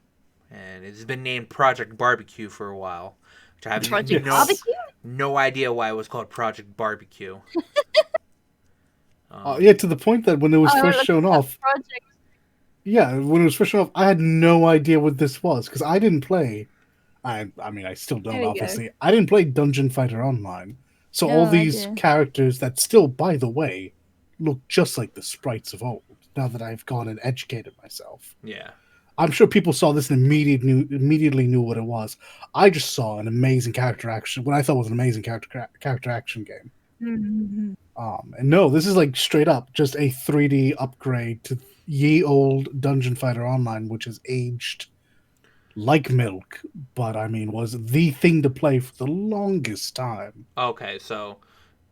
And it's been named Project Barbecue for a while. which I have Project Barbecue. no idea why it was called Project Barbecue. Yeah, to the point that when it was first look shown at that off, project. yeah, when it was first shown off, I had no idea what this was because I didn't play. I mean, I still There don't, we go. obviously. I didn't play Dungeon Fighter Online. So No all these idea. characters that still, by the way, look just like the sprites of old, now that I've gone and educated myself. Yeah. I'm sure people saw this and immediately knew what it was. I just saw an amazing character action, what I thought was an amazing character action game. Mm-hmm. And no, this is like straight up just a 3D upgrade to ye old Dungeon Fighter Online, which is aged like milk, but I mean, was the thing to play for the longest time. Okay, so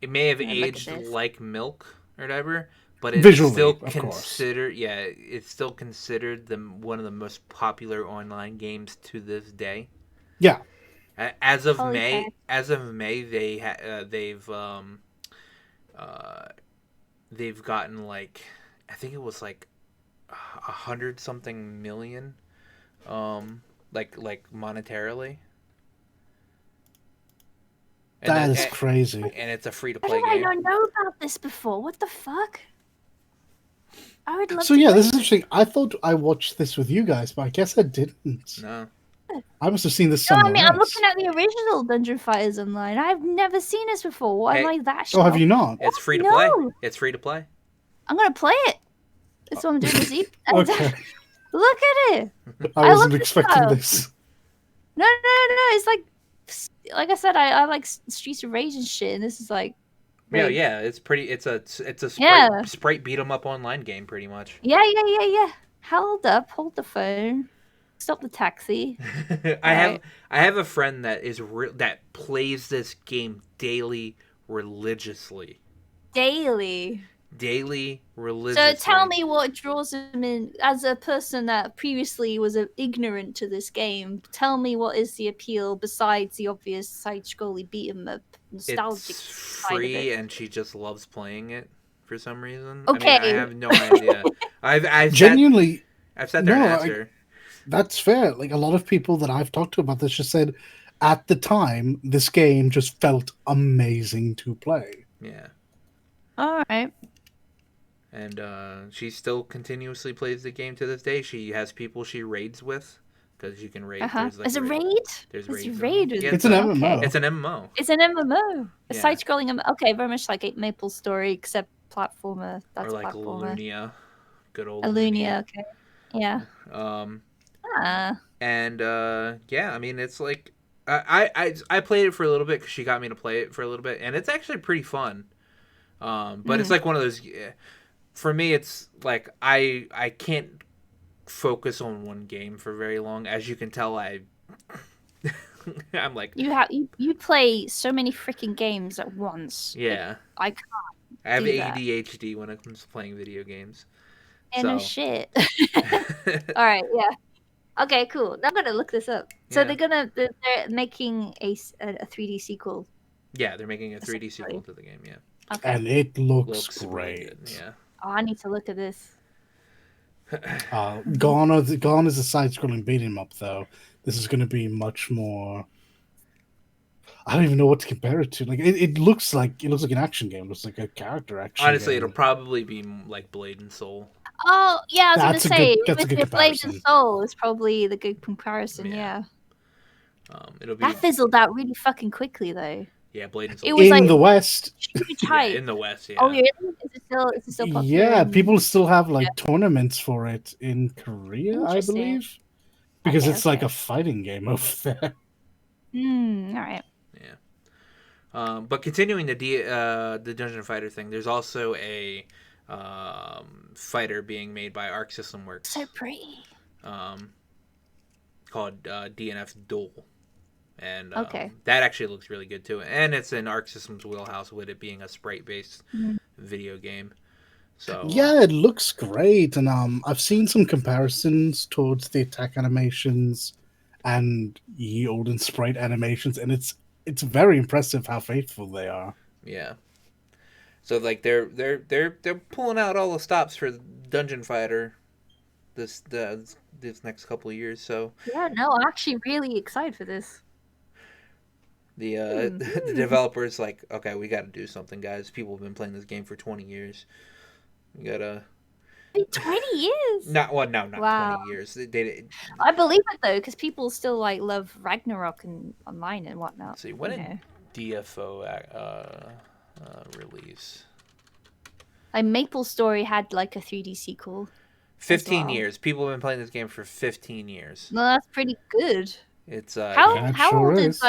it may have Yeah, look at aged this. like milk or whatever, but it's Visually, still of course. considered. Yeah, it's still considered one of the most popular online games to this day. Yeah, As of Holy May, heck. they've gotten like, I think it was like 100 something million, like monetarily. And that is crazy. And it's a free to How play did I game. not know about this before? What the fuck? I would love So to yeah, play this is interesting. I thought I watched this with you guys, but I guess I didn't. No. I must have seen this No, somewhere I mean, else. I'm looking at the original Dungeon Fighters Online. I've never seen this before. Why am Hey. I that Oh, have shocked? you not? It's free to play. No. It's free to play. I'm gonna play it. That's what I'm doing this evening. Okay, Look at it. I wasn't love this expecting style. this. No. It's like I said, I like Streets of Rage and shit, and this is like. Yeah. It's pretty. It's a Yeah. sprite beat 'em up online game, pretty much. Yeah. Hold up. Hold the phone. Stop the taxi. I have a friend that that plays this game daily, religiously. Daily. Religiously. So tell me what draws him in. As a person that previously was ignorant to this game, tell me what is the appeal besides the obvious side-scrolly beat 'em up nostalgic It's side of free, it. and she just loves playing it for some reason. Okay. I mean, I have no idea. I've Genuinely, I've sat there and no, asked her. that's fair. Like a lot of people that I've talked to about this just said, at the time, this game just felt amazing to play. Yeah. All right. And she still continuously plays the game to this day. She has people she raids with, because you can raid. Is it raid? There's Is it raids. raid? Yeah, It's an MMO. Okay. It's an MMO. It's an MMO. A Yeah. side-scrolling MMO. Okay, very much like a Maple Story, except platformer. That's Or like platformer. Lunia. Good old Lunia. Okay. Yeah. And yeah, I mean, it's like I played it for a little bit because she got me to play it for a little bit, and it's actually pretty fun. But it's like one of those. For me, it's like I can't focus on one game for very long. As you can tell, I'm like, You play so many freaking games at once. yeah. I can't. I have do that. ADHD when it comes to playing video games. No shit. All right, yeah. Okay, cool. I'm gonna look this up. So Yeah. they're making a 3D sequel. Yeah, they're making a 3D sequel to the game. Yeah. Okay. And it looks Really great. good, yeah. Oh, I need to look at this. Gone is a side-scrolling beat 'em up, though. This is going to be much more. I don't even know what to compare it to. Like it looks like an action game. It looks like a character action. Honestly, game. it'll probably be like Blade and Soul. Oh yeah, I was gonna say that's a good with Blade comparison. and Soul is probably the good comparison. Yeah. Yeah. It'll be That fizzled out really fucking quickly though. yeah, Blade and Soul. It was in like the West. huge Yeah, hype. in the West. Yeah. Oh really? Is it still popular? Yeah, in- people still have like tournaments for it in Korea, I Interesting. believe, because Okay, it's like okay. a fighting game over there. All right. But continuing the Dungeon Fighter thing, there's also a fighter being made by Arc System Works. So pretty. Called DNF Duel. And Okay. that actually looks really good too. And it's in Arc System's wheelhouse with it being a sprite-based video game. So Yeah, it looks great, and I've seen some comparisons towards the attack animations and ye olden sprite animations, and it's very impressive how faithful they are. yeah. So like they're pulling out all the stops for Dungeon Fighter this next couple of years. So Yeah, no, I'm actually really excited for this. The developers like, okay, we got to do something, guys. People have been playing this game for 20 years. We gotta. 20 years. Not 20 years. I believe it though, because people still like love Ragnarok and online and whatnot. Let's see, when did DFO release? Like Maple Story had like a 3D sequel. 15 years. People have been playing this game for 15 years. No, that's pretty good. It's how old is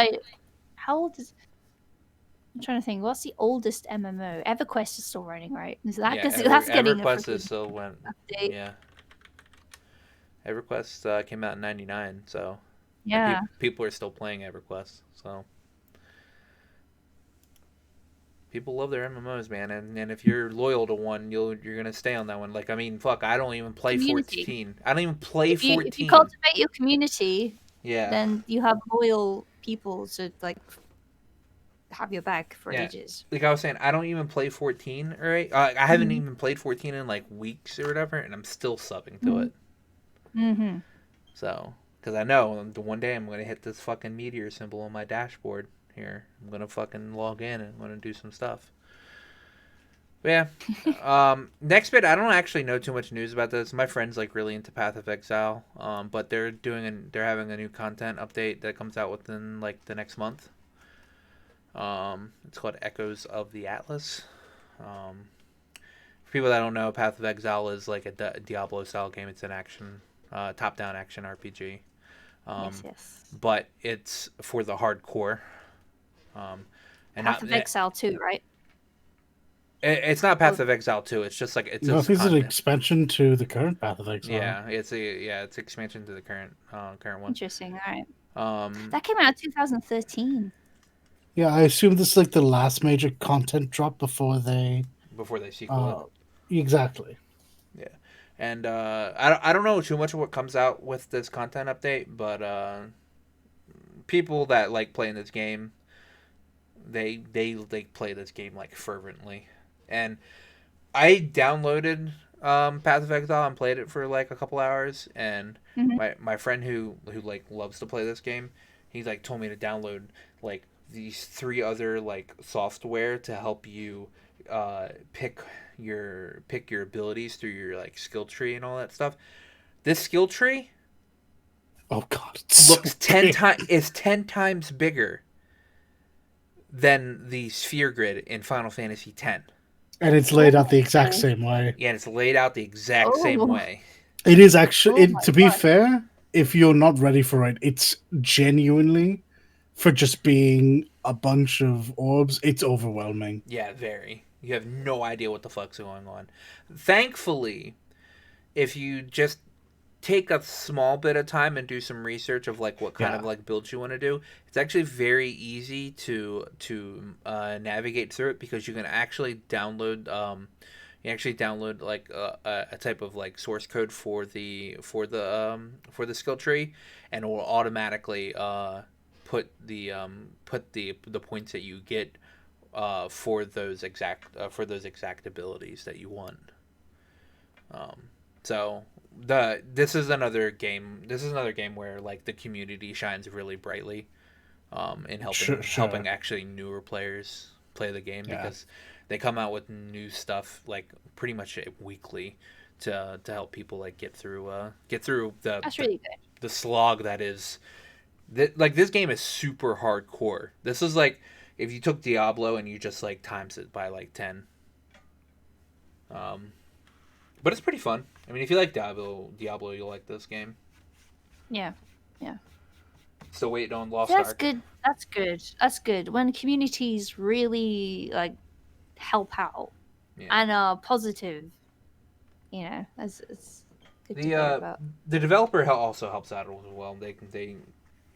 I'm trying to think. What's the oldest MMO? EverQuest is still running, right? Is that that's getting EverQuest is still update. Yeah. EverQuest came out in '99, so yeah, people are still playing EverQuest. So people love their MMOs, man, and if you're loyal to one, you're gonna stay on that one. Like, I mean, fuck, I don't even play 14. I don't even play 14. If you cultivate your community, yeah, then you have loyal people to like have your back for ages. Like I was saying, I don't even play 14. Right? I haven't even played 14 in like weeks or whatever, and I'm still subbing to it. Mm-hmm. So, because I know the one day I'm gonna hit this fucking meteor symbol on my dashboard here. I'm gonna fucking log in and I'm gonna do some stuff. But yeah. Next bit, I don't actually know too much news about this. My friend's like really into Path of Exile. But they're having a new content update that comes out within like the next month. It's called Echoes of the Atlas. For people that don't know, Path of Exile is like a Diablo style game. It's an action, top-down action RPG. Yes. But it's for the hardcore. And Path of Exile 2, right? It's not Path of Exile 2. It's just like it's an expansion to the current Path of Exile. Yeah, it's expansion to the current one. Interesting. All right. That came out in 2013. Yeah, I assume this is like the last major content drop before they sequel it. Exactly. Yeah, and I don't know too much of what comes out with this content update, but people that like playing this game, they play this game like fervently, and I downloaded Path of Exile and played it for like a couple hours, and my friend who like loves to play this game, he like told me to download like these 3 other like software to help you pick your abilities through your like skill tree and all that stuff. This skill tree, oh god, looks 10 times bigger than the sphere grid in Final Fantasy X. And it's laid out the exact same way. Yeah, it's laid out the exact same way. It is actually, to be fair, if you're not ready for it, it's genuinely, for just being a bunch of orbs, it's overwhelming. Yeah, very. You have no idea what the fuck's going on. Thankfully, if you just take a small bit of time and do some research of like what kind of like builds you want to do, it's actually very easy to navigate through it, because you can actually download like a type of like source code for the skill tree, and it will automatically put the points that you get for those exact abilities that you want. So this is another game where like the community shines really brightly in helping actually newer players play the game, because they come out with new stuff like pretty much weekly to help people like get through the slog that is like this game is super hardcore. This is like if you took Diablo and you just like times it by like 10. But it's pretty fun. I mean, if you like Diablo, you'll like this game. Yeah. Still waiting on Lost Ark. That's good. When communities really like help out and are positive, it's good to hear about. The developer also helps out as well. They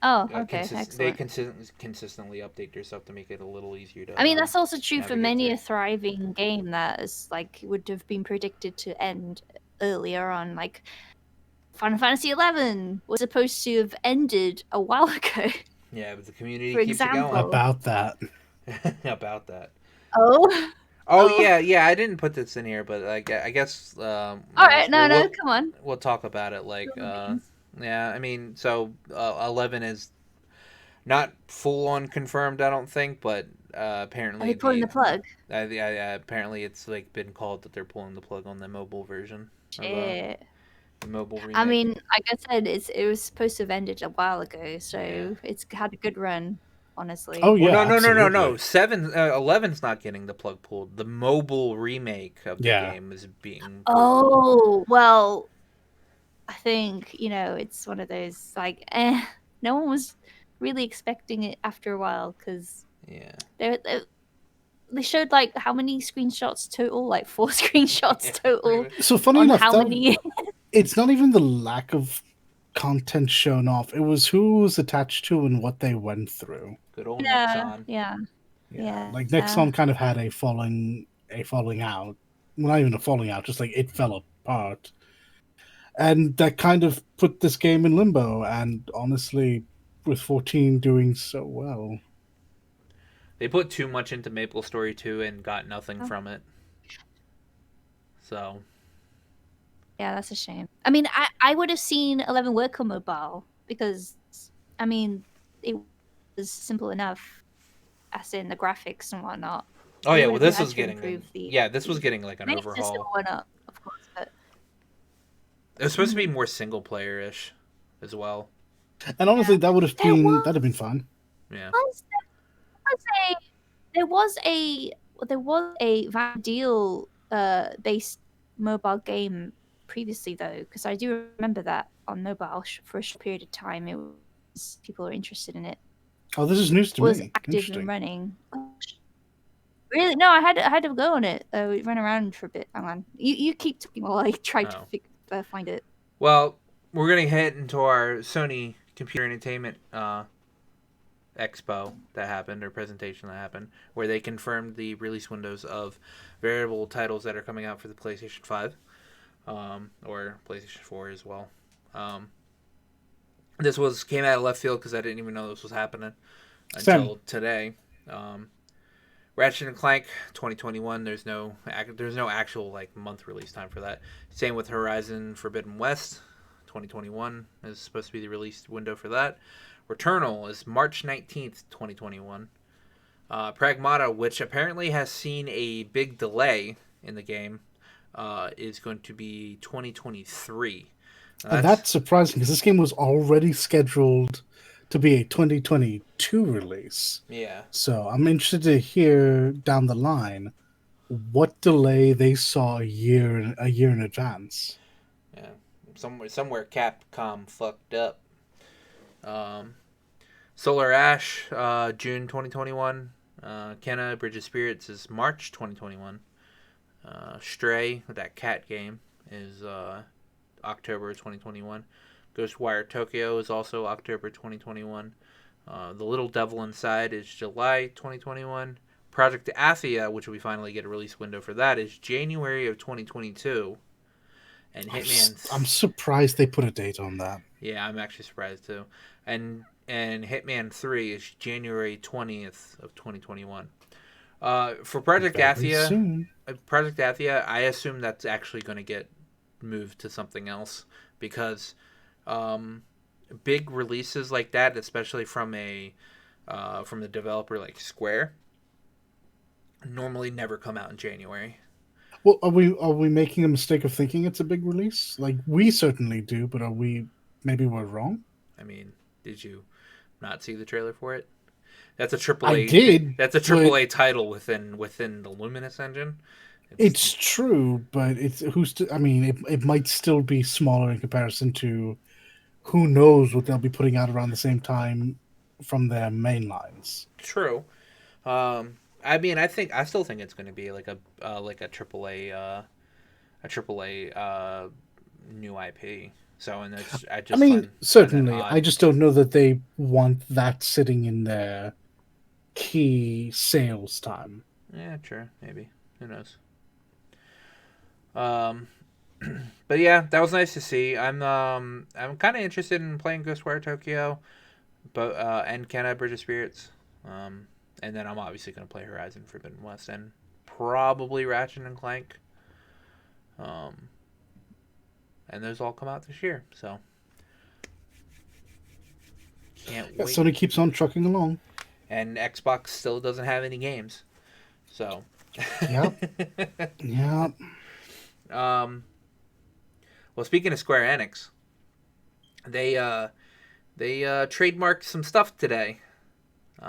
excellent. They consistently update their stuff to make it a little easier to. I mean, that's also true for many a thriving game that is like would have been predicted to end earlier on. Like Final Fantasy XI was supposed to have ended a while ago. Yeah, but the community keeps it going. About that. About that. Oh, yeah. I didn't put this in here, but like I guess. All right, no, come on. We'll talk about it. Like, yeah, I mean, so 11 is. Not full on confirmed, I don't think, but Are apparently they pulling the plug? apparently it's like been called that they're pulling the plug on the mobile version of Shit. the mobile I remake. mean, like I said, it was supposed to have ended a while ago, Yeah. so it's had a good run, Oh honestly. Well, yeah, no. absolutely. 11's not getting the plug pulled. The mobile remake of the Yeah. game is being pulled. Oh, well, I think, it's one of those like, no one was really expecting it after a while because Yeah. they showed like how many screenshots total, like 4 screenshots Yeah, pretty total much. So funny on enough, how that many. it's not even the lack of content shown off. It was who was attached to and what they went through. Good old Yeah, Nexon. yeah, Yeah, yeah. like Nexon kind of had a falling out. Well, not even a falling out, just like it fell apart, and that kind of put this game in limbo. And honestly, with 14 doing so well, They put too much into Maple Story 2 and got nothing Oh, from it. So, yeah, that's a shame. I mean, I would have seen 11 work on mobile because, I mean, it was simple enough, as in the graphics and whatnot. oh They yeah, would well have this had was to getting improve this was the getting like an main system overhaul. went up, of course, but It was supposed to be more single player ish as well. and honestly, yeah, that would have there been that'd have been fun. Yeah. was was a there was a there was a Vandeal based mobile game previously though, because I do remember that on mobile for a short period of time. It was people were interested in it. Oh, this is news to Was me. active and Interesting. running. Really? No, I had to go on it. We ran around for a bit. Hang on, you keep talking while I try to Oh. find it. Well, we're gonna head into our Sony Computer Entertainment expo that happened or presentation that happened, where they confirmed the release windows of variable titles that are coming out for the PlayStation 5, or PlayStation 4 as well. Um, this came out of left field because I didn't even know this was happening Sam, until today. Um, Ratchet and Clank 2021. There's no actual like month release time for that. Same with Horizon Forbidden West. 2021 is supposed to be the release window for that. Returnal is March 19th, 2021. Pragmata, which apparently has seen a big delay in the game, is going to be 2023. that's surprising because this game was already scheduled to be a 2022 release. Yeah. So I'm interested to hear down the line what delay they saw a year in advance. Yeah. Somewhere Capcom fucked up. Um, Solar Ash, June 2021. Kenna Bridge of Spirits is March 2021. Stray, that cat game, is October 2021. Ghostwire Tokyo is also October 2021. The Little Devil Inside is July 2021. Project Athia, which we finally get a release window for that, is January of 2022. And I'm surprised they put a date on that. Yeah, I'm actually surprised too. And Hitman 3 is January 20th of 2021. For Very soon. Project Athia, I assume that's actually going to get moved to something else because big releases like that, especially from the developer like Square, normally never come out in January. Well, are we making a mistake of thinking it's a big release? Like we certainly do, but maybe we're wrong? I mean, did you not see the trailer for it? That's a triple I A. did, That's a but triple A title within the Luminous engine. it's true, but it's who's to, I mean, it might still be smaller in comparison to who knows what they'll be putting out around the same time from their main lines. true. I mean, I still think it's going to be like a triple A new IP. So and I I just mean, find that certainly. I odd. just don't know that they want that sitting in their key sales time. Yeah, true. Maybe who knows. Um, but yeah, that was nice to see. I'm kind of interested in playing Ghostwire Tokyo, but and Kenna Bridge of Spirits. And then I'm obviously going to play Horizon Forbidden West and probably Ratchet and Clank. And those all come out this year, so Can't Yeah, wait. Sony keeps on trucking along. And Xbox still doesn't have any games. So. Yep. Yep. Well, speaking of Square Enix, they trademarked some stuff today.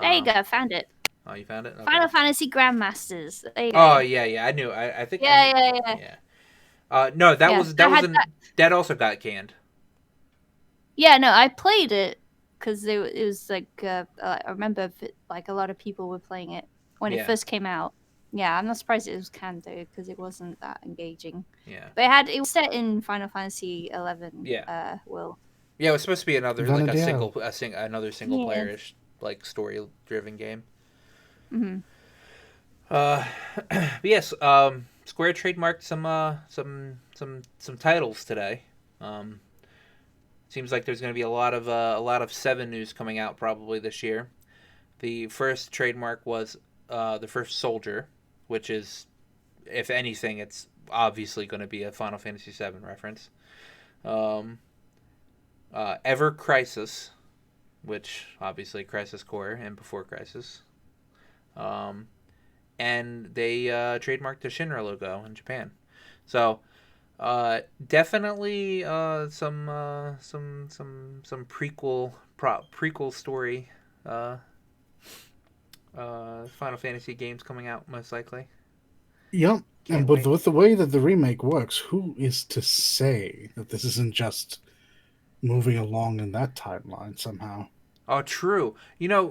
There you go. Found it. Oh, you found it? Okay. Final Fantasy Grandmasters. There you go. Oh yeah. I knew. I think. Yeah. No, that Yeah, was I had that also got canned. Yeah, no, I played it because it was like I remember like a lot of people were playing it when it first came out. Yeah, I'm not surprised it was canned though because it wasn't that engaging. Yeah. But it was set in Final Fantasy 11. Yeah. Will. Yeah, it was supposed to be another Vanadale. another single player-ish like story-driven game. Mm-hmm. Yes. Square trademarked some titles today. Seems like there's going to be a lot of 7 news coming out probably this year. The first trademark was the first Soldier, which is, if anything, it's obviously going to be a Final Fantasy VII reference. Ever Crisis, which obviously Crisis Core and Before Crisis. And they trademarked the Shinra logo in Japan. So definitely some prequel story Final Fantasy games coming out most likely. Yep. And with the way that the remake works, who is to say that this isn't just moving along in that timeline somehow? Oh, true.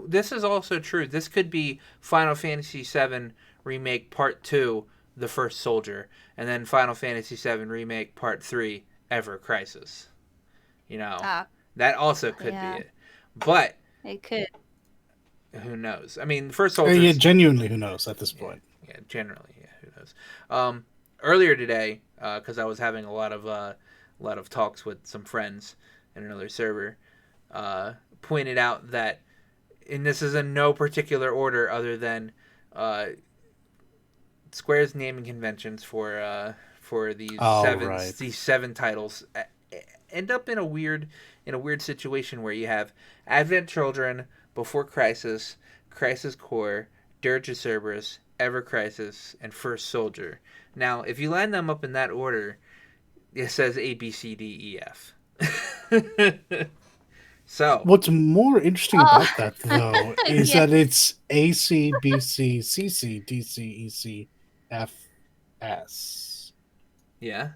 This is also true. This could be Final Fantasy VII Remake Part 2, The First Soldier, and then Final Fantasy VII Remake Part 3, Ever Crisis. That also could be it. But it could. Who knows? I mean, First Soldier. Yeah, genuinely, who knows at this point? Yeah, generally, who knows? Earlier today, because I was having a lot of talks with some friends in another server, pointed out that, and this is in no particular order other than Square's naming conventions for these 7 titles end up in a weird situation where you have Advent Children, Before Crisis, Crisis Core, Dirge of Cerberus, Ever Crisis, and First Soldier. Now, if you line them up in that order, it says A, B, C, D, E, F. So what's more interesting about that, though, is that it's A, C, B, C, C, C, D, C, E, C, F, S. Yeah.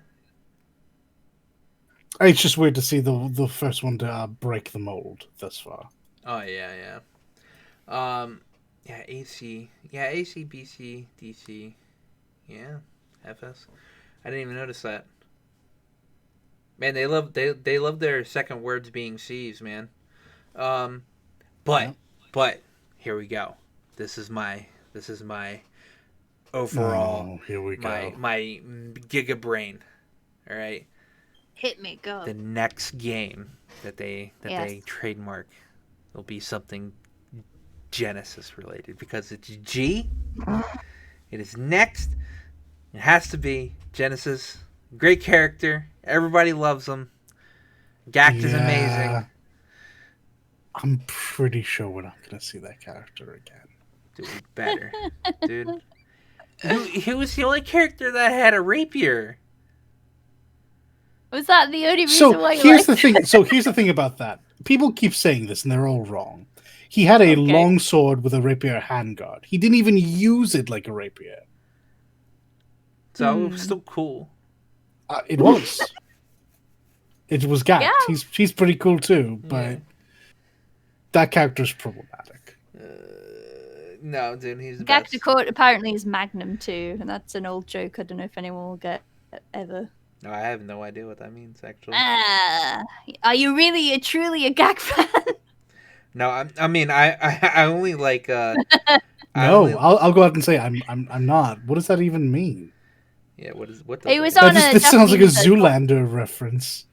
It's just weird to see the first one to break the mold thus far. Oh yeah. A, C, B, C, D, C, yeah, F, S. I didn't even notice that. Man, they love their second words being C's, man. But here we go. This is my overall. Oh, here we go. My giga brain. All right. Hit me, go. The next game that they trademark will be something Genesis related because it's G. It is next. It has to be Genesis. Great character. Everybody loves him. Gact is amazing. I'm pretty sure we're not going to see that character again. Dude, better. Dude. He was the only character that had a rapier. Was that the only reason why you here's the thing. So here's the thing about that. People keep saying this, and they're all wrong. He had a long sword with a rapier handguard. He didn't even use it like a rapier. So it was still cool. It was. It was Gact. Yeah. He's pretty cool too, but that character's problematic. No, dude, he's the best. Gact apparently is Magnum too, and that's an old joke. I don't know if anyone will get ever. No, I have no idea what that means, actually. Are you really truly a Gact fan? No, I only like. No, I'll go out and say I'm not. What does that even mean? Yeah, what It was on this sounds like a Zoolander reference.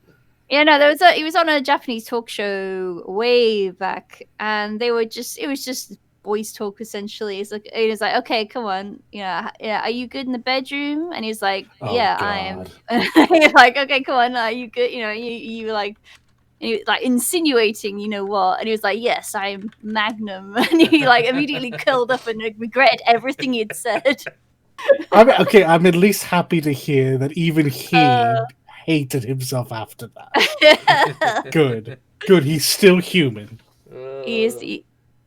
Yeah, no, he was on a Japanese talk show way back, and it was just boys talk essentially. It was like, okay, come on, are you good in the bedroom? And he's like, I am. He's like, okay, come on, are you good? You like And he was like insinuating, you know what? And he was like, "Yes, I'm Magnum." And he like immediately curled up and regretted everything he'd said. I'm at least happy to hear that even he hated himself after that. Good. He's still human.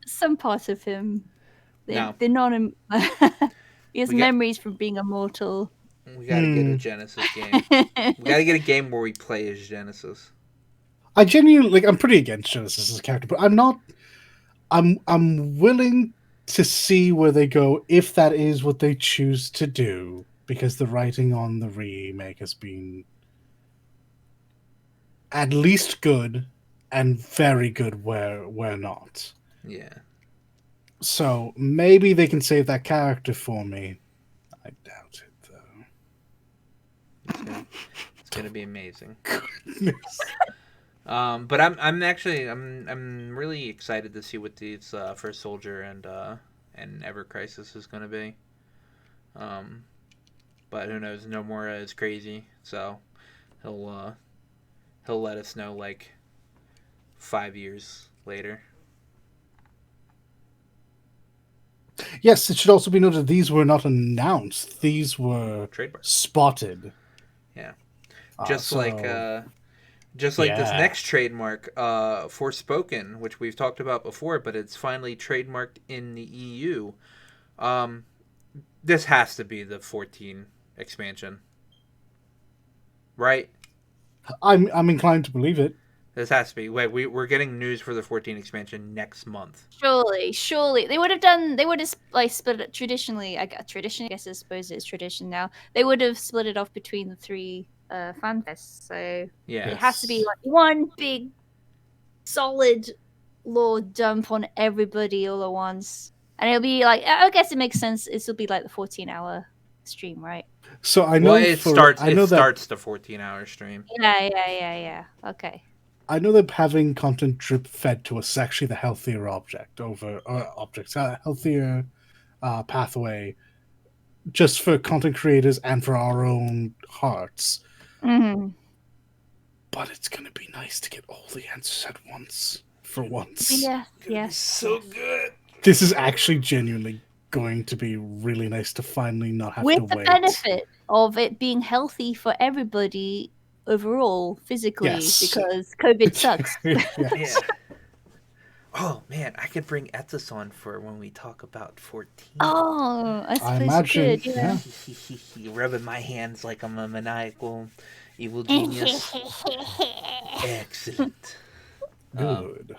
Some part of him. No. They're not. He has We got- memories from being immortal. We gotta get a Genesis game. We gotta get a game where we play as Genesis. I genuinely I'm pretty against Genesis as a character, but I'm not. I'm willing to see where they go if that is what they choose to do, because the writing on the remake has been at least good and very good where not. Yeah. So maybe they can save that character for me. I doubt it though. It's gonna be amazing. Goodness. But I'm really excited to see what these First Soldier and Ever Crisis is gonna be. But who knows? Nomura is crazy, so he'll let us know like 5 years later. Yes, it should also be noted these were not announced; these were Trademarks. spotted. Yeah, just like this next trademark, Forspoken, which we've talked about before, but it's finally trademarked in the EU. This has to be the 14 expansion, right? I'm inclined to believe it. This has to be. Wait, we're getting news for the 14 expansion next month. Surely they would have like split it traditionally. I guess I suppose it's tradition now. They would have split it off between the 3 fan fests. So yeah, it has to be like one big solid lore dump on everybody all at once. And it'll be like, I guess it makes sense. This will be like the 14-hour stream, right? So I know it starts the 14-hour stream. Yeah. Okay. I know that having content drip fed to us is actually the healthier healthier pathway, just for content creators and for our own hearts. Mm-hmm. But it's gonna be nice to get all the answers at once. For once. Yeah. So good. This is actually genuinely going to be really nice to finally not have to wait. With the benefit of it being healthy for everybody overall, physically, because COVID sucks. Yeah. Oh man, I could bring Etis on for when we talk about 14. Oh, I suppose imagine, you could, yeah. Rubbing my hands like I'm a maniacal evil genius. Excellent. Good.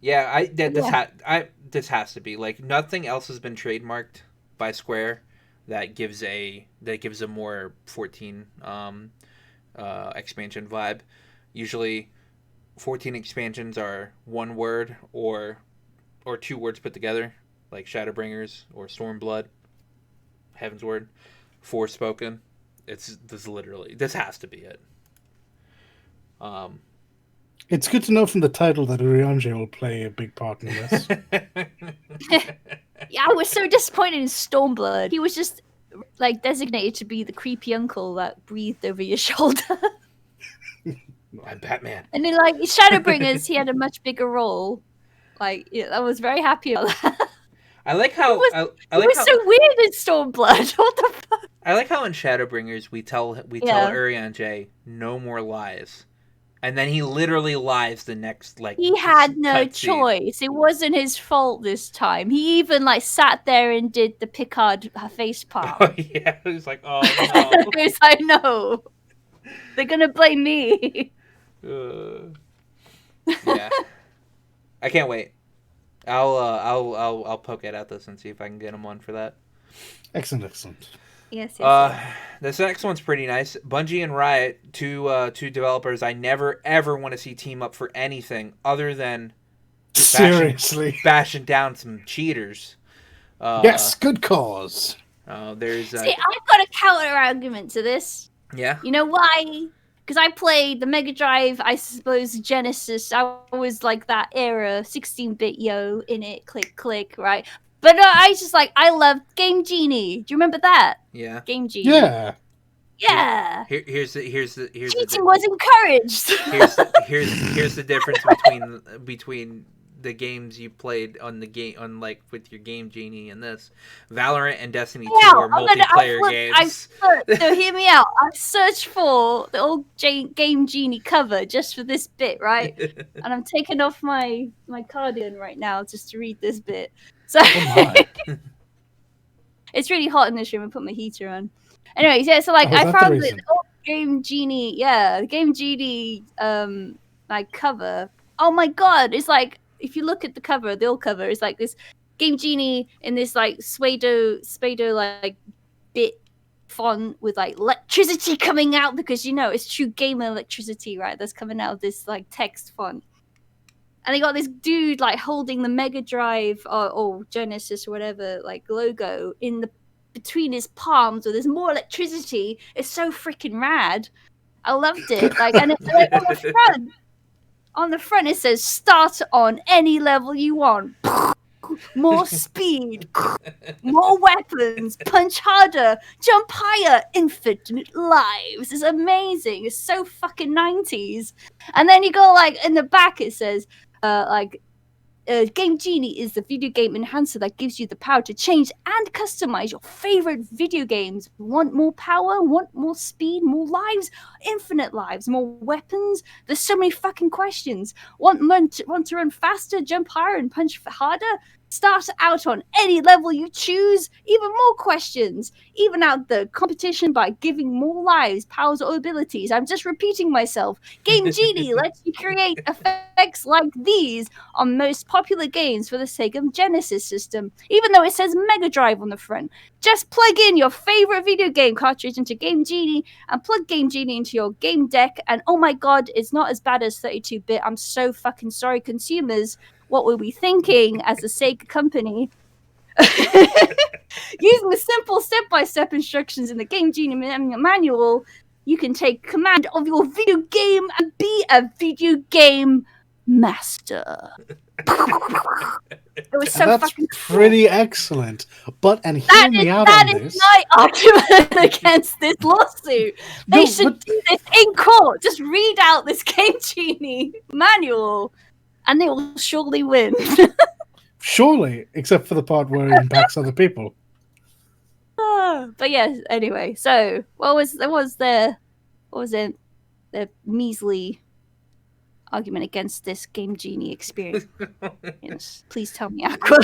Yeah, this has to be like nothing else has been trademarked by Square that gives a more 14 expansion vibe. Usually 14 expansions are one word or 2 words put together, like Shadowbringers or Stormblood, Heaven's Word, Forspoken. This has to be it. It's good to know from the title that Urianger will play a big part in this. Yeah, I was so disappointed in Stormblood. He was just like designated to be the creepy uncle that breathed over your shoulder. I'm Batman. And then like Shadowbringers, he had a much bigger role. Like I was very happy about that. I like how it was so weird in Stormblood. What the fuck? I like how in Shadowbringers we tell Urianger no more lies. And then he literally lies the next He had no choice. It wasn't his fault this time. He even like sat there and did the Picard face palm. Oh yeah, he was like, oh no. He was like, no, they're gonna blame me. Yeah, I can't wait. I'll poke at this and see if I can get him on for that. Excellent. Yes. This next one's pretty nice. Bungie and Riot, two developers I never ever want to see team up for anything other than seriously bashing down some cheaters. Yes, good cause. There's see, I've got a counter argument to this. Yeah. You know why? Because I played the Mega Drive, I suppose Genesis. I was like that era, 16-bit yo in it, click, right? But I love Game Genie. Do you remember that? Yeah. Game Genie. Yeah. Yeah. Here's the Cheating was encouraged. here's the difference between the games you played on like with your Game Genie and this. Valorant and Destiny 2 are multiplayer games. So hear me out. I've searched for the old Game Genie cover just for this bit, right? And I'm taking off my cardigan right now just to read this bit. So it's really hot in this room. I put my heater on. Anyways, yeah. So like I found the old Game Genie, the Game Genie like cover. Oh my god! It's like if you look at the cover, the old cover, it's like this Game Genie in this like Spado like bit font with like electricity coming out because it's true gamer electricity, right? That's coming out of this like text font. And they got this dude like holding the Mega Drive or Genesis or whatever like logo in between his palms, where there's more electricity. It's so freaking rad. I loved it. Like, and it's like on the front it says start on any level you want. More speed, more weapons, punch harder, jump higher, infinite lives. It's amazing. It's so fucking 90s. And then you go like in the back it says Game Genie is the video game enhancer that gives you the power to change and customize your favorite video games. Want more power? Want more speed? More lives? Infinite lives? More weapons? There's so many fucking questions. Want to run faster, jump higher, and punch harder? Start out on any level you choose. Even more questions. Even out the competition by giving more lives, powers, or abilities. I'm just repeating myself. Game Genie lets you create effects like these on most popular games for the Sega Genesis system, even though it says Mega Drive on the front. Just plug in your favorite video game cartridge into Game Genie and plug Game Genie into your game deck, and oh my god, it's not as bad as 32-bit. I'm so fucking sorry, consumers. What were we thinking as a Sega company? Using the simple step-by-step instructions in the Game Genie manual, you can take command of your video game and be a video game master. It was so that's fucking pretty excellent. But hear me out on this. That is my argument against this lawsuit. They should do this in court. Just read out this Game Genie manual, and they will surely win. Surely, except for the part where it impacts other people. But yes, anyway. So, what was the measly argument against this Game Genie experience? Yes, please tell me, Aqua.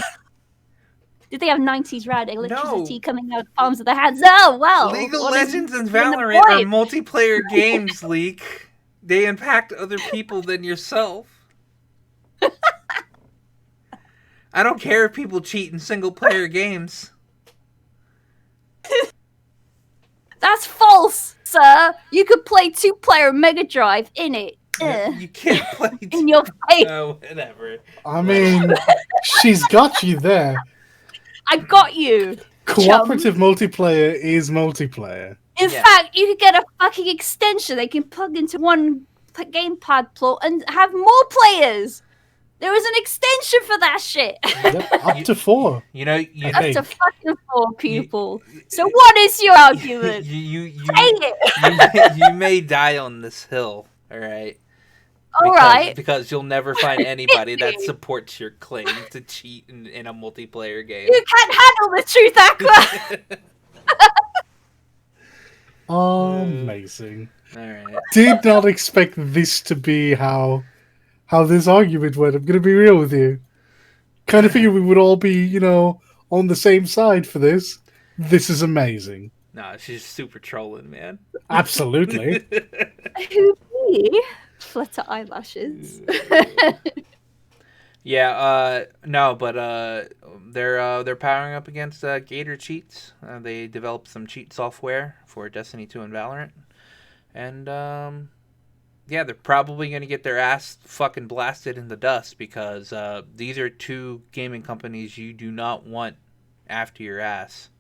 Did they have 90s rad electricity coming out of the palms of their hands? Oh, wow. League of Legends and Valorant are multiplayer games, Leak. They impact other people than yourself. I don't care if people cheat in single-player games. That's false, sir. You could play 2-player Mega Drive in it. You can't play in your face. No, whatever. I mean, she's got you there. I got you. Cooperative multiplayer is multiplayer. In fact, you could get a fucking extension they can plug into one gamepad plot and have more players. There was an extension for that shit. Yep, up to 4. Up to fucking 4 people. So what is your argument? You may die on this hill, alright? Alright. Because you'll never find anybody that supports your claim to cheat in a multiplayer game. You can't handle the truth, Aqua! Amazing. Alright. Did not expect this to be how this argument went. I'm going to be real with you. Kind of figured we would all be, on the same side for this. This is amazing. Nah, she's super trolling, man. Absolutely. Who me? Flutter eyelashes. No, but they're powering up against Gator cheats. They developed some cheat software for Destiny 2 and Valorant. And yeah, they're probably going to get their ass fucking blasted in the dust because these are 2 gaming companies you do not want after your ass.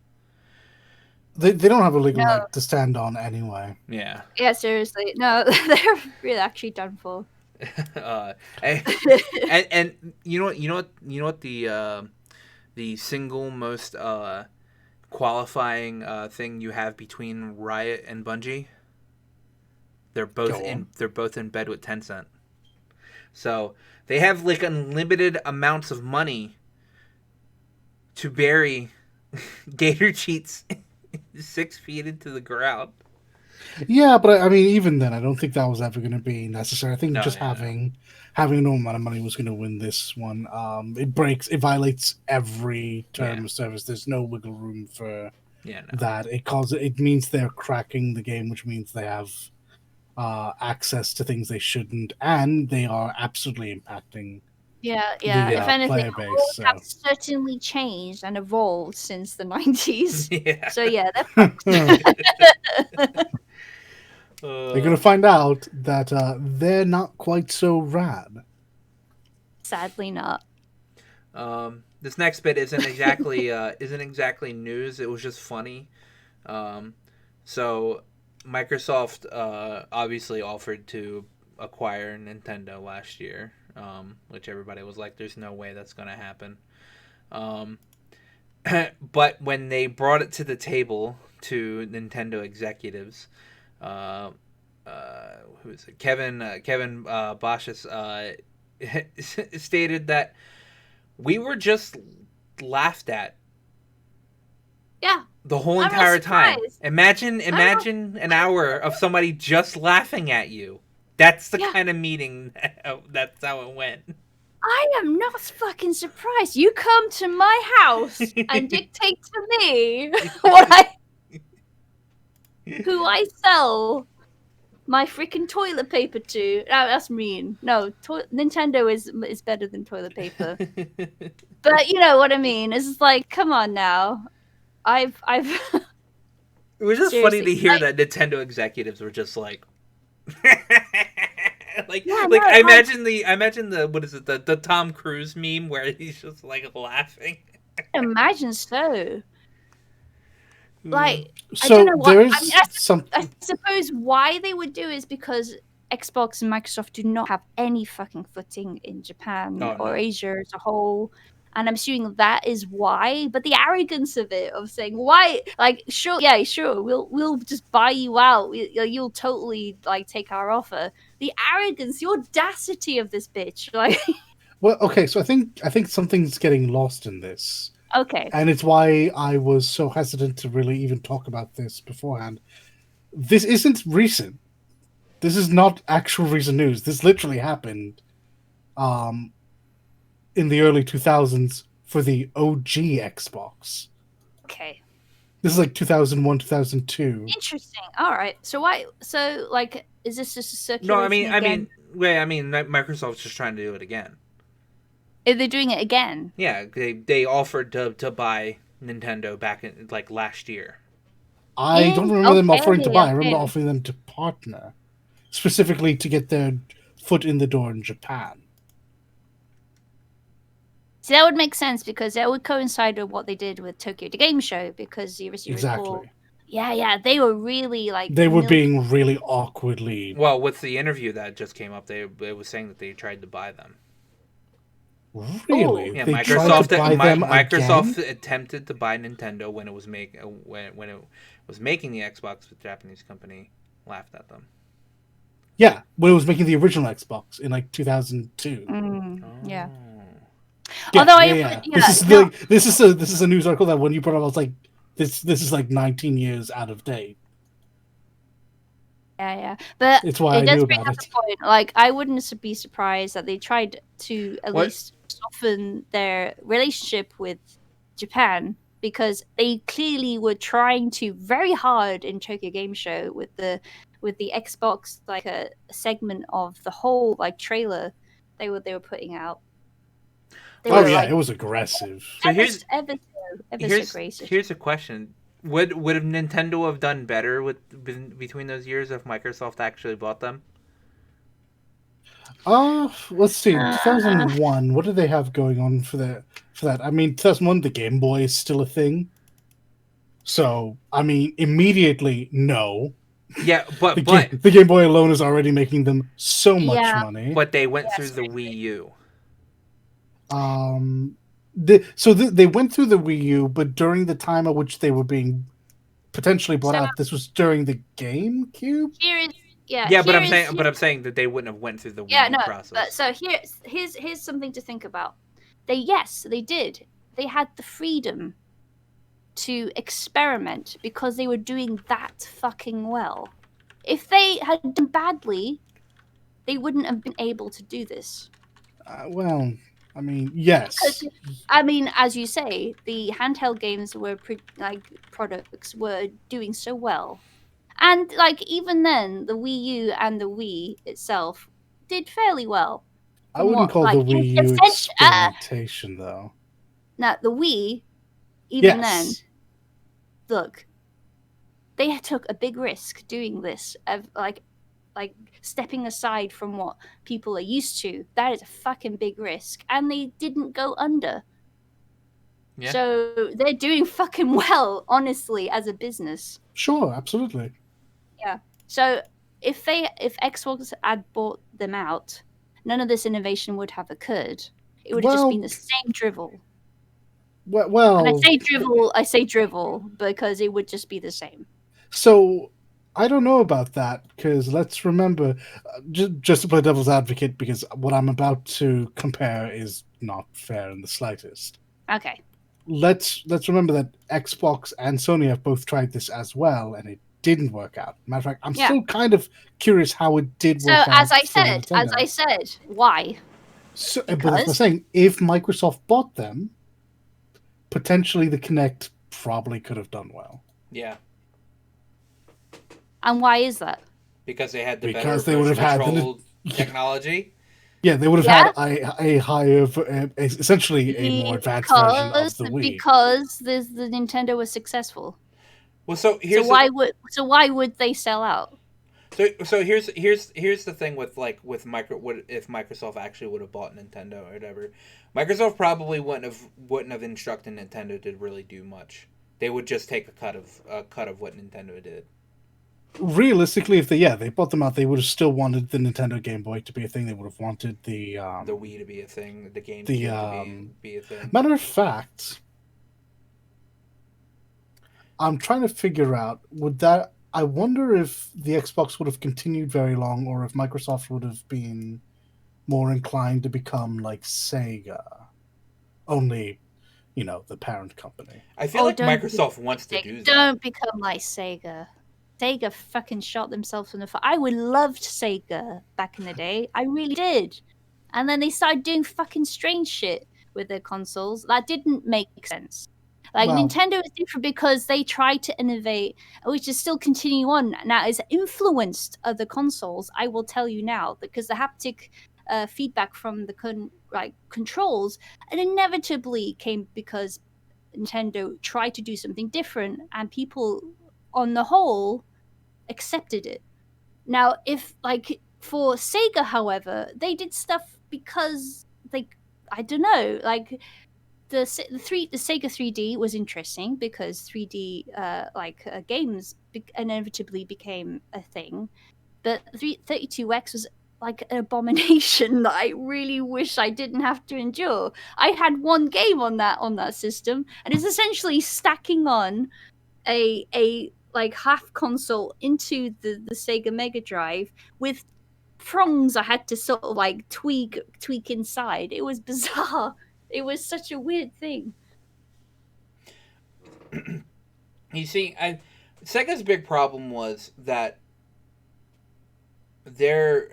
They don't have a legal leg to stand on anyway. Yeah. Yeah, seriously. No, they're really actually done for. And you know what the single most qualifying thing you have between Riot and Bungie. They're both in bed with Tencent. So they have like unlimited amounts of money to bury Gator Cheats 6 feet into the ground. Yeah, but I mean, even then, I don't think that was ever going to be necessary. I think having a normal amount of money was going to win this one. It violates every term of service. There's no wiggle room for that. It means they're cracking the game, which means they have access to things they shouldn't, and they are absolutely impacting. If anything, rules have certainly changed and evolved since the 90s. So they're fucked. They're going to find out that they're not quite so rad. Sadly not. This next bit isn't exactly news. It was just funny. So Microsoft obviously offered to acquire Nintendo last year, which everybody was like, there's no way that's going to happen. But when they brought it to the table to Nintendo executives, who is it? Kevin Bosch's stated that we were just laughed at. Yeah. The whole entire time. Imagine an hour of somebody just laughing at you. That's the kind of meeting that's how it went. I am not fucking surprised. You come to my house and dictate to me who I sell my freaking toilet paper to. No, that's mean. No, Nintendo is better than toilet paper. But you know what I mean. It's just like, come on now. It was just funny to hear that Nintendo executives were just like I imagine the what is it, the Tom Cruise meme where he's just like laughing. Imagine so. Like, so I don't know what. there is I suppose why they would do is because Xbox and Microsoft do not have any fucking footing in Japan or Asia as a whole. And I'm assuming that is why. But the arrogance of it, of saying, why? Like, sure, we'll just buy you out. You'll totally, like, take our offer. The arrogance, the audacity of this bitch. Like, well, okay, so I think something's getting lost in this. Okay. And it's why I was so hesitant to really even talk about this beforehand. This isn't recent. This is not actual recent news. This literally happened in the early 2000s for the OG Xbox. Okay. This is like 2001, 2002. Interesting. All right. So why? So like, is this just a circular? No, I mean, Microsoft's just trying to do it again. Are they doing it again? Yeah, they offered to buy Nintendo back in like last year. I don't remember them offering to buy. I remember offering them to partner, specifically to get their foot in the door in Japan. So that would make sense because that would coincide with what they did with Tokyo the Game Show, because you recall, they were really like being really awkwardly. Well, with the interview that just came up, it was saying that they tried to buy them. Really? Yeah, they Microsoft attempted to buy Nintendo when it was making the Xbox. The Japanese company laughed at them. Yeah, when it was making the original Xbox in like 2002. Yeah. Although this is a news article that when you brought up, I was like, this is like 19 years out of date. Yeah. But it's why it I does knew bring about up it. a point. Like, I wouldn't be surprised that they tried to at least soften their relationship with Japan, because they clearly were trying to very hard in Tokyo Game Show with the Xbox, like a segment of the whole like trailer they were putting out. It was aggressive. So here's so gracious. Here's a question: Would Nintendo have done better between those years if Microsoft actually bought them? Let's see. 2001. What did they have going on for that? I mean, 2001, the Game Boy is still a thing. So, I mean, immediately, no. Yeah, but the Game Boy alone is already making them so much money. But they went through the Wii U. They went through the Wii U, but during the time at which they were being potentially bought So out, this was during the GameCube. Yeah, but here I'm is saying, that they wouldn't have went through the yeah, Wii U no, process. but so here's something to think about. They did. They had the freedom to experiment because they were doing that fucking well. If they had done badly, they wouldn't have been able to do this. Well, I mean, Because, yes. I mean, as you say, the handheld games were products were doing so well, and like even then, the Wii U and the Wii itself did fairly well. I From wouldn't what call the like Wii U experimentation, though. now the Wii, even then, Yes. look, they took a big risk doing this of like stepping aside from what people are used to. That is a fucking big risk, and they didn't go under. Yeah. So they're doing fucking well, honestly, as a business. Sure, absolutely. Yeah. So if Xbox had bought them out, none of this innovation would have occurred. It would have just been Well, the same drivel. And well, I say drivel because it would just be the same. so I don't know about that because let's remember, just to play devil's advocate, because what I'm about to compare is not fair in the slightest. Okay. Let's remember that Xbox and Sony have both tried this as well, and it didn't work out. Matter of fact, I'm still kind of curious how it did So work out as I for Nintendo. said, why? So, but that's what I'm Because saying. If Microsoft bought them, potentially the Kinect probably could have done well. Yeah. And why is that? Because they had the Because better they would have had control technology. Yeah, they would have had a higher, essentially a more advanced version of the Wii. Because the Nintendo was successful. Well, so here's why would they sell out? So here's the thing with if Microsoft actually would have bought Nintendo or whatever, Microsoft probably wouldn't have instructed Nintendo to really do much. They would just take a cut of what Nintendo did. Realistically, if they bought them out, they would have still wanted the Nintendo Game Boy to be a thing. They would have wanted the Wii to be a thing, the GameCube to be a thing. Matter of fact, I'm trying to figure out I wonder if the Xbox would have continued very long, or if Microsoft would have been more inclined to become like Sega, only, the parent company. I feel like Microsoft wants to do that. Don't become like Sega. Sega fucking shot themselves in the foot. I would loved Sega back in the day. I really did. And then they started doing fucking strange shit with their consoles. That didn't make sense. Nintendo is different because they tried to innovate, which is still continuing on now. It's influenced other consoles. I will tell you now, because the haptic feedback from the controls, and inevitably came because Nintendo tried to do something different, and people, on the whole, accepted it. Now, if for Sega, however, they did stuff because I don't know, the Sega 3D was interesting because 3D games inevitably became a thing, but 32X was like an abomination that I really wish I didn't have to endure. I had one game on that system, and it's essentially stacking on a half console into the Sega Mega Drive with prongs I had to sort of tweak inside. It was bizarre. It was such a weird thing. You see, Sega's big problem was that they're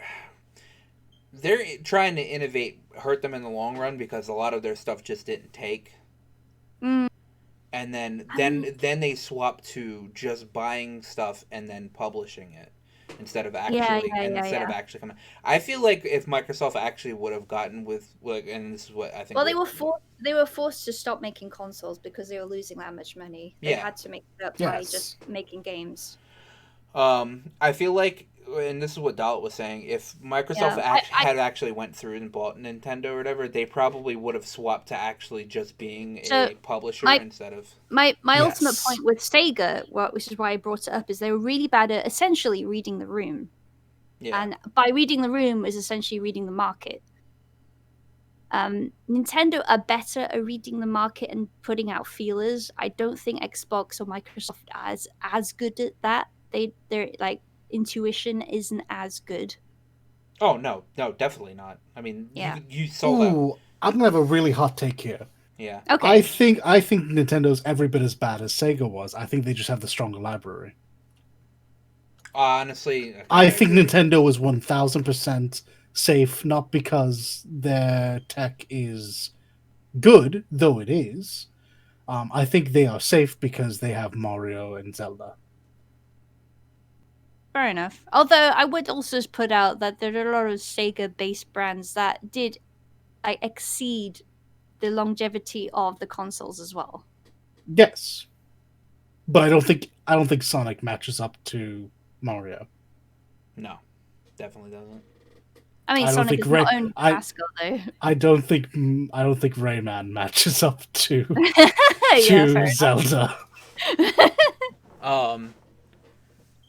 trying to innovate hurt them in the long run because a lot of their stuff just didn't take. And then they swapped to just buying stuff and then publishing it instead of actually actually coming. I feel like if Microsoft actually would have gotten with and this is what I think. Well, they were forced to stop making consoles because they were losing that much money. They had to make it up by just making games. I feel like, and this is what Dalit was saying, if Microsoft had actually went through and bought Nintendo or whatever, they probably would have swapped to actually just being a publisher instead of... My ultimate point with Sega, which is why I brought it up, is they were really bad at essentially reading the room. Yeah. And by reading the room is essentially reading the market. Nintendo are better at reading the market and putting out feelers. I don't think Xbox or Microsoft are as good at that. Their like intuition isn't as good. Oh no, definitely not. I mean, Yeah. you saw that. Ooh, I'm gonna have a really hot take here. Yeah. Okay. I think Nintendo's every bit as bad as Sega was. I think they just have the stronger library. Honestly, I think Nintendo is 1000% safe, not because their tech is good, though it is. I think they are safe because they have Mario and Zelda. Fair enough. Although I would also put out that there are a lot of Sega-based brands that did exceed the longevity of the consoles as well. Yes, but I don't think Sonic matches up to Mario. No, definitely doesn't. I mean, Sonic is not owned by Masco, though. I don't think Rayman matches up to Yeah, Zelda.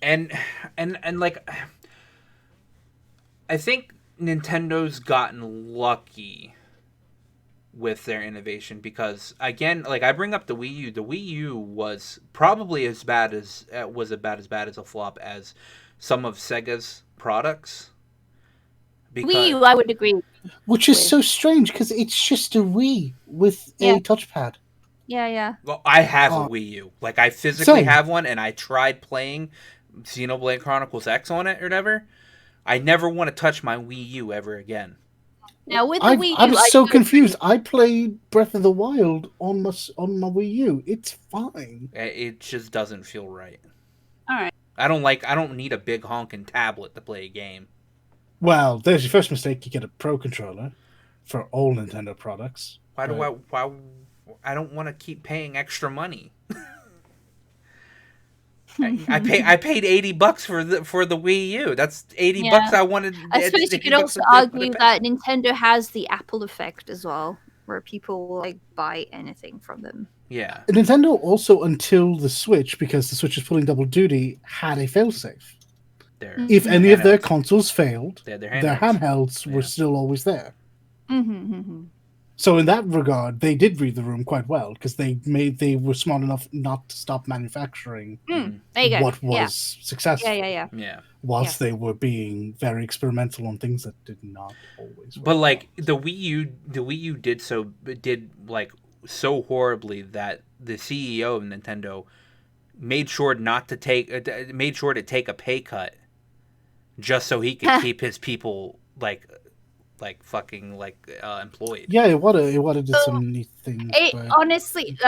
And like, I think Nintendo's gotten lucky with their innovation because, again, like I bring up the Wii U. The Wii U was probably as bad as a flop as some of Sega's products. Because, Wii U, I would agree. Which is so strange because it's just a Wii with a touchpad. Yeah. Well, I have a Wii U. Like, I physically have one, and I tried playing Xenoblade Chronicles X on it or whatever. I never want to touch my Wii U ever again. Now with the Wii U, I'm so confused. I played Breath of the Wild on my Wii U. It's fine. It just doesn't feel right. All right. I don't need a big honking tablet to play a game. Well, there's your first mistake. You get a Pro controller for all Nintendo products. Why I don't want to keep paying extra money. I paid $80 for the Wii U. That's $80 I wanted. I suppose you could also argue that Nintendo has the Apple effect as well, where people will like buy anything from them. Yeah. Nintendo also, until the Switch, because the Switch is pulling double duty, had a failsafe. If any of their consoles failed, their handhelds were still always there. So in that regard, they did read the room quite well because they were smart enough not to stop manufacturing what was successful. Yeah. Whilst they were being very experimental on things that did not always work. But like the Wii U did like so horribly that the CEO of Nintendo made sure to take a pay cut just so he could keep his people fucking employed. Yeah, it would have did some neat things. Honestly,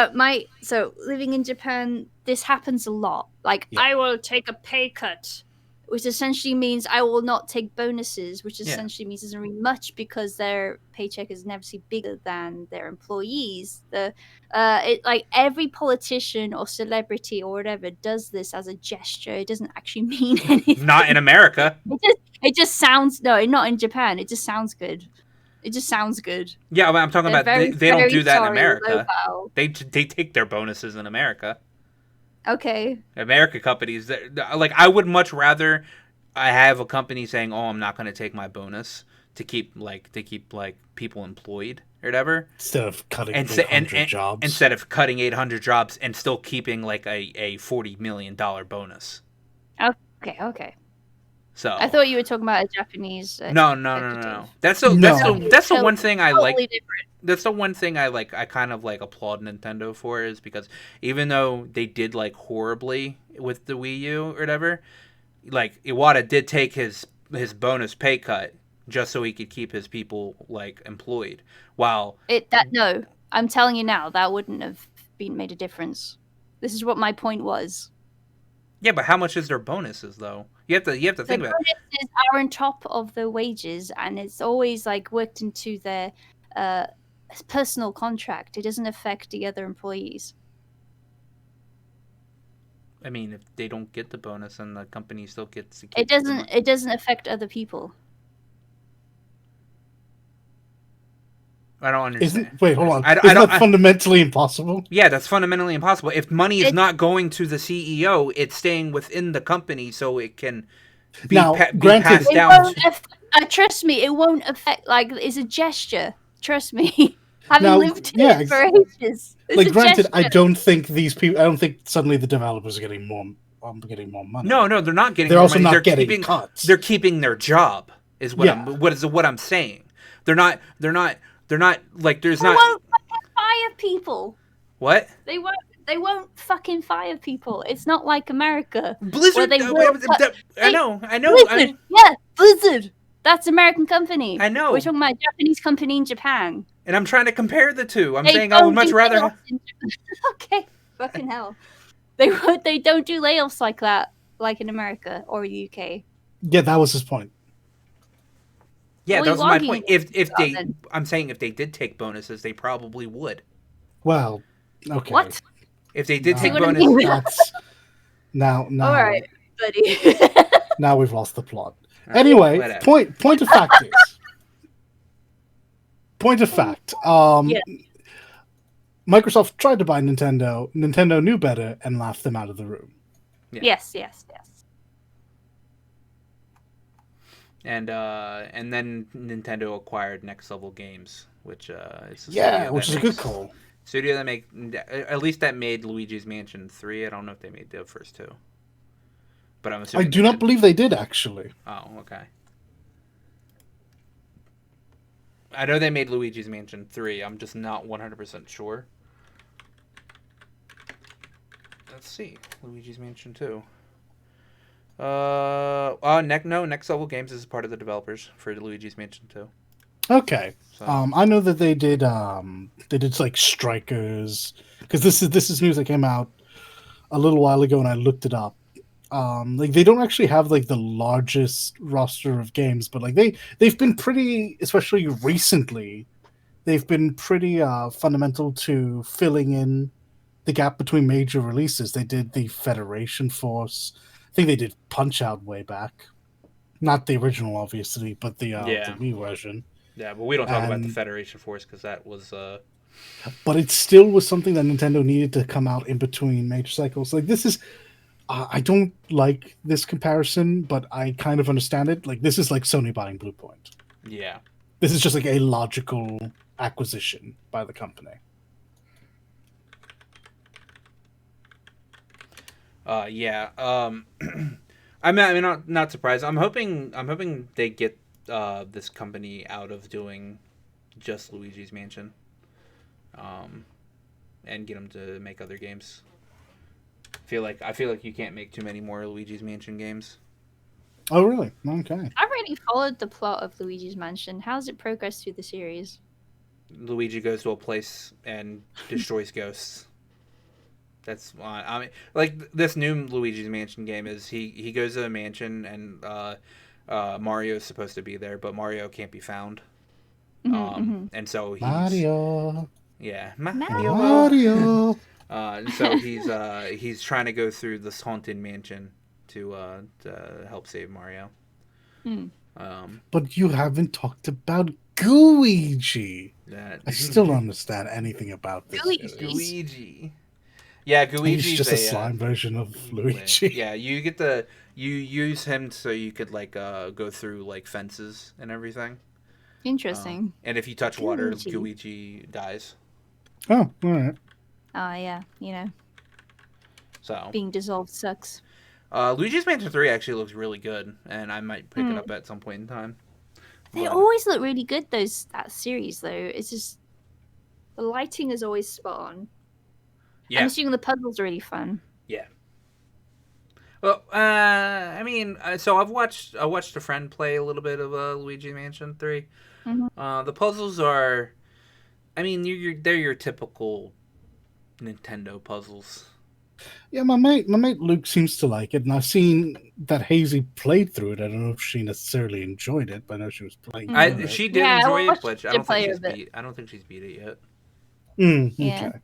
so living in Japan, this happens a lot. I will take a pay cut, which essentially means I will not take bonuses, which essentially means doesn't really much because their paycheck is never bigger than their employees. Every politician or celebrity or whatever does this as a gesture. It doesn't actually mean anything. Not in America. It just sounds not in Japan. It just sounds good. Yeah, I'm talking about they don't do that in America. They take their bonuses in America. Okay. American companies, I would much rather I have a company saying, "Oh, I'm not going to take my bonus to keep people employed or whatever," instead of cutting 800 jobs. Instead of cutting 800 jobs and still keeping a $40 million bonus. Okay. So I thought you were talking about a Japanese. No. That's the one thing I like. Different. That's the one thing I like. I kind of applaud Nintendo for is because even though they did horribly with the Wii U or whatever, Iwata did take his bonus pay cut just so he could keep his people employed. While no, I'm telling you now that wouldn't have made a difference. This is what my point was. Yeah, but how much is their bonuses though? You have to think about it. The bonuses are on top of the wages, and it's always worked into their personal contract. It doesn't affect the other employees. I mean, if they don't get the bonus, and the company still gets to keep it doesn't affect other people. I don't understand. Wait, hold on. Isn't that fundamentally impossible? Yeah, that's fundamentally impossible. If money is not going to the CEO, it's staying within the company so it can be passed down. Trust me, it won't affect. It's a gesture. Trust me. Having Now, lived yeah, here for ages. It's like a granted, I gesture. don't think these people. I don't think suddenly the developers are getting more money. No, they're not getting They're more also money. not They're getting keeping cuts. they're keeping their job. Is what Yeah. what I'm saying. They're not like there's They not won't fucking fire people. what? They won't fucking fire people. It's not like America. Blizzard. Where they will I know. Blizzard. Yeah, Blizzard. That's American company. I know. We're talking about a Japanese company in Japan. And I'm trying to compare the two. I'm They saying I would don't much do rather. layoffs in Japan. Okay, fucking hell. They don't do layoffs like that, like in America or the UK. Yeah, that was his point. Yeah, Well, that was my logging point. is If they, then. I'm saying if they did take bonuses, they probably would. Well, okay. What? If they did No, take what I bonuses, mean? That's now. All right, buddy. Now we've lost the plot. All right, Anyway, whatever. point of fact is. Point of fact. Yeah. Microsoft tried to buy Nintendo. Nintendo knew better and laughed them out of the room. Yeah. Yes. and then Nintendo acquired Next Level Games, which is Which is a good call. Studio that make at least that made Luigi's Mansion 3. I don't know if they made the first two, but I'm assuming I do not believe they did actually. Oh, okay. I know they made Luigi's Mansion 3. I'm just not 100% sure. Let's see. Luigi's Mansion 2. Next Level Games is part of the developers for Luigi's Mansion 2. Okay. So. I know that they did like Strikers, because this is news that came out a little while ago and I looked it up. Like they don't actually have like the largest roster of games, but like they've been pretty, especially recently, they've been pretty fundamental to filling in the gap between major releases. They did the Federation Force. I think they did Punch Out way back, not the original, obviously, but the Wii version. Yeah, but we don't talk about the Federation Force because that was. But it still was something that Nintendo needed to come out in between major cycles. Like this is. I don't like this comparison, but I kind of understand it. Like, this is like Sony buying Bluepoint. Yeah. This is just like a logical acquisition by the company. Yeah. I'm not surprised. I'm hoping they get this company out of doing just Luigi's Mansion, and get them to make other games. I feel like you can't make too many more Luigi's Mansion games. Oh, really? Okay. I really followed the plot of Luigi's Mansion. How's it progressed through the series? Luigi goes to a place and destroys ghosts. That's I mean, like this new Luigi's Mansion game is he goes to a mansion and Mario's supposed to be there, but Mario can't be found. And so Mario. Yeah, Mario. So he's trying to go through this haunted mansion to help save Mario. But you haven't talked about Gooigi. I still don't understand anything about this. Gooigi. Yeah, Gooigi's He's just a slime version of Luigi. Yeah, you use him so you could like go through like fences and everything. Interesting. And if you touch water, Gooigi dies. Oh, all right. Oh yeah, So being dissolved sucks. Luigi's Mansion 3 actually looks really good, and I might pick it up at some point in time. They always look really good. That series though, it's just the lighting is always spot on. Yeah. I'm assuming the puzzles are really fun. Yeah. Well, I mean, so I've watched a friend play a little bit of Luigi Mansion 3. The puzzles are, I mean, they're your typical Nintendo puzzles. Yeah, my mate Luke seems to like it, and I've seen that Hazy played through it. I don't know if she necessarily enjoyed it, but I know she was playing. She did enjoy it, but I don't think she's beat it yet. Yeah. Okay.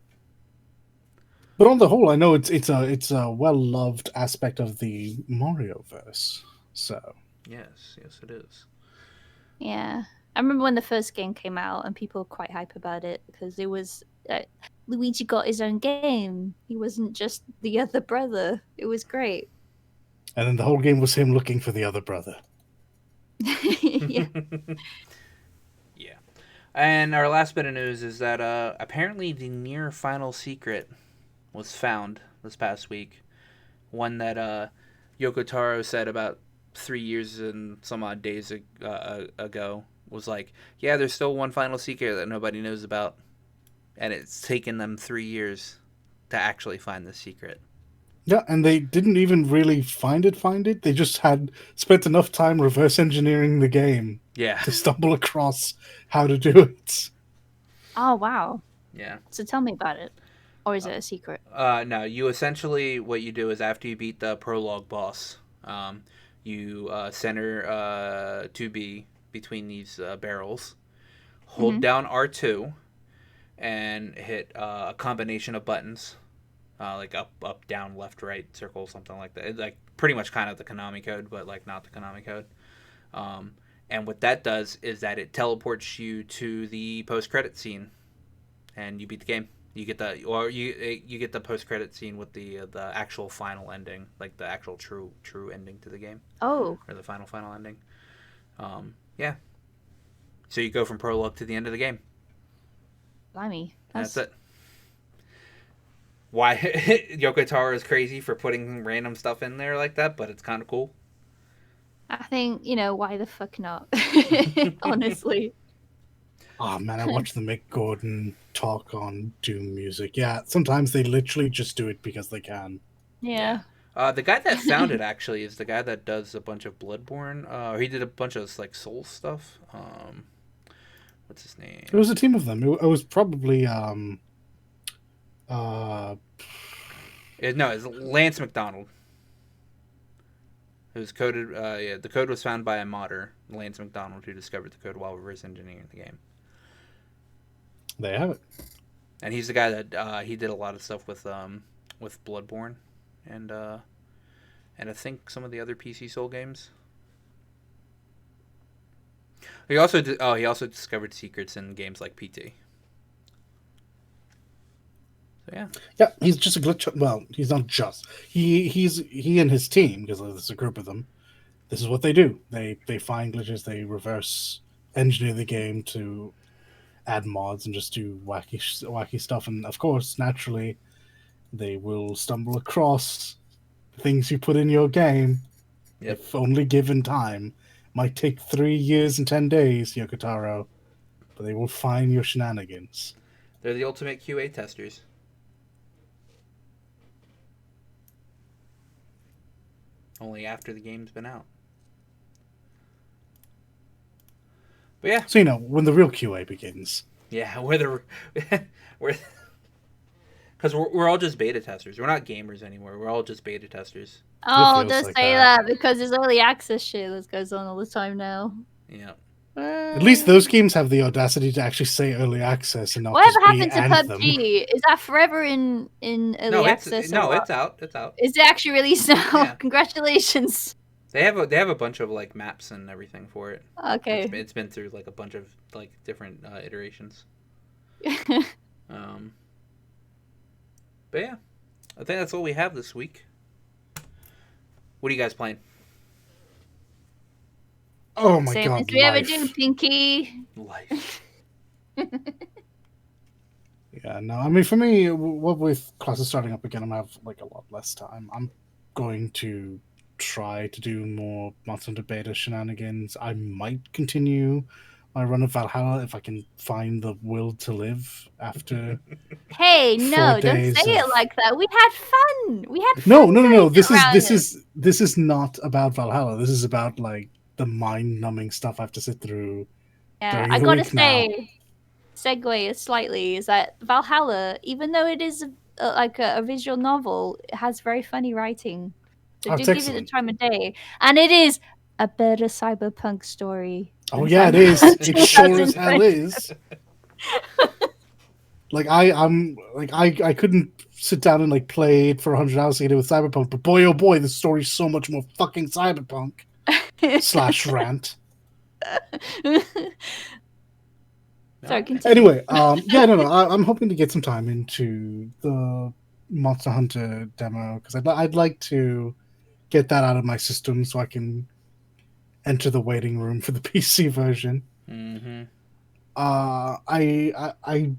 But on the whole, I know it's a well loved aspect of the Mario verse. So yes, it is. Yeah, I remember when the first game came out, and people were quite hype about it because it was Luigi got his own game. He wasn't just the other brother. It was great. And then the whole game was him looking for the other brother. Yeah. Yeah. And our last bit of news is that apparently the Nier final secret was found this past week. One that Yoko Taro said about 3 years and some odd days ago was like, yeah, there's still one final secret that nobody knows about, and it's taken them 3 years to actually find the secret. Yeah, and they didn't even really find it. They just had spent enough time reverse engineering the game to stumble across how to do it. Oh, wow. Yeah. So tell me about it. Or is it a secret? No, you essentially, what you do is after you beat the prologue boss, you center 2B between these barrels, hold down R2, and hit a combination of buttons, like up, down, left, right, circle, something like that. It's like pretty much kind of the Konami code, but like not the Konami code. And what that does is that it teleports you to the post-credit scene, and you beat the game. You get the post-credit scene with the actual final ending, like the actual true ending to the game. Oh. Or the final ending. Yeah. So you go from prologue to the end of the game. Blimey. That's it. Why Yoko Taro is crazy for putting random stuff in there like that, but it's kind of cool. I think, why the fuck not? Honestly. Oh man, I watched the Mick Gordon talk on Doom music. Yeah, sometimes they literally just do it because they can. Yeah. The guy that found it actually is the guy that does a bunch of Bloodborne. He did a bunch of like Soul stuff. What's his name? It was a team of them. It was probably No, it's Lance McDonald. It was coded. The code was found by a modder, Lance McDonald, who discovered the code while reverse engineering the game. There you have it. And he's the guy that he did a lot of stuff with Bloodborne, and I think some of the other PC Soul games. He also discovered secrets in games like PT. So yeah. Yeah, he's just a glitch. Well, he's not just. He and his team, because there's a group of them. This is what they do. They find glitches. They reverse engineer the game to add mods and just do wacky stuff. And of course, naturally, they will stumble across things you put in your game. Yep. If only given time. Might take 3 years and 10 days, Yoko Taro, but they will find your shenanigans. They're the ultimate QA testers. Only after the game's been out. But yeah. So, when the real QA begins. Yeah, because we're all just beta testers. We're not gamers anymore. We're all just beta testers. Oh, don't say that because there's early access shit that goes on all the time now. Yeah. At least those games have the audacity to actually say early access and not Whatever just happened to Anthem. PUBG? Is that forever in early access? No, it's out. It's out. Is it actually released now? Yeah. Congratulations. They have a bunch of like maps and everything for it. Okay. It's been through like a bunch of like different iterations. But yeah, I think that's all we have this week. What are you guys playing? Oh my Same god, as we ever life. do, Pinky. Life. Yeah, no, I mean, for me, what with classes starting up again, I'm gonna have like a lot less time. I'm going to try to do more Monster Hunter Beta shenanigans. I might continue my run of Valhalla if I can find the will to live after. Hey, no, don't say it like that. We had fun. No. This is not about Valhalla. This is about like the mind-numbing stuff I have to sit through. Yeah, I gotta say, segue slightly is that Valhalla, even though it is like a visual novel, it has very funny writing. So do give it the time of day, and it is a better cyberpunk story. Oh yeah, it is. It sure as hell is. Like I couldn't sit down and like play it for 100 hours to get it with Cyberpunk, but boy oh boy, the story's so much more fucking Cyberpunk. / rant. Sorry, continue. Anyway, I'm hoping to get some time into the Monster Hunter demo because I'd like to get that out of my system so I can enter the waiting room for the PC version. Mm-hmm. I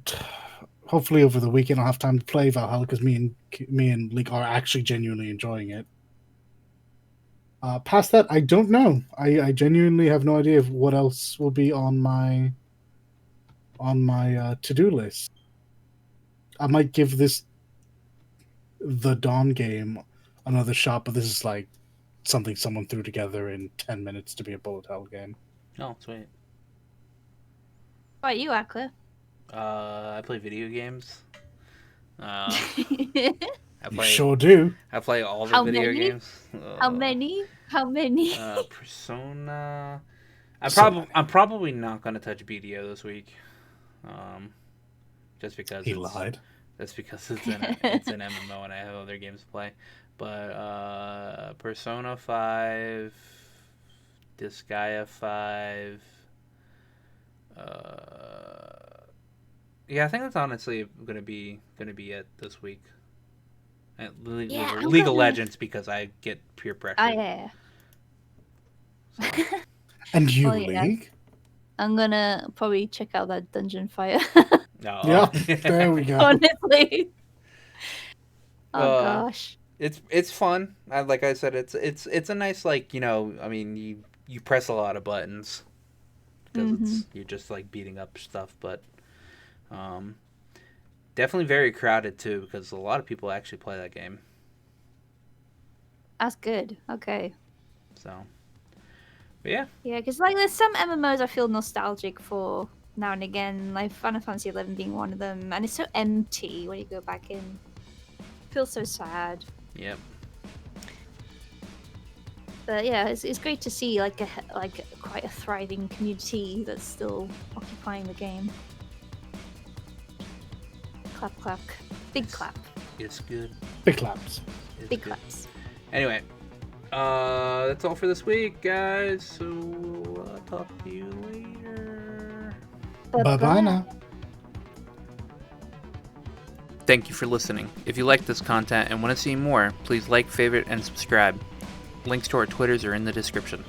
hopefully over the weekend I'll have time to play Valhalla because me and Leek are actually genuinely enjoying it. Past that, I don't know. I genuinely have no idea of what else will be on my to-do list. I might give this the Dawn game another shot, but this is like something someone threw together in 10 minutes to be a bullet hell game. Oh, sweet. What about you, Akla? I play video games. I You play. sure do. I play all the How video many? games. How many? How many? Persona. So I'm probably not gonna touch BDO this week. Just because he lied. That's because it's an MMO and I have other games to play. But Persona 5, Disgaea 5. Yeah, I think that's honestly gonna be it this week. And League of Legends because I get peer pressure. Oh yeah. So. And you, yeah. League? I'm gonna probably check out that Dungeon Fire. No. Yeah, there we go. Honestly. Oh gosh. It's fun. Like I said, it's a nice, like, you know, I mean, you press a lot of buttons because you're just like beating up stuff, but definitely very crowded too because a lot of people actually play that game. That's good. Okay. So, but yeah. Yeah, because like there's some MMOs I feel nostalgic for now and again, like Final Fantasy XI being one of them, and it's so empty when you go back in. It feels so sad. Yep. But yeah, it's great to see like quite a thriving community that's still occupying the game. Clap, clap, big clap. It's good. Big claps. It's Big good. claps. Anyway, that's all for this week, guys. So I'll talk to you later. Bye-bye now. Thank you for listening. If you like this content and want to see more, please like, favorite, and subscribe. Links to our Twitters are in the description.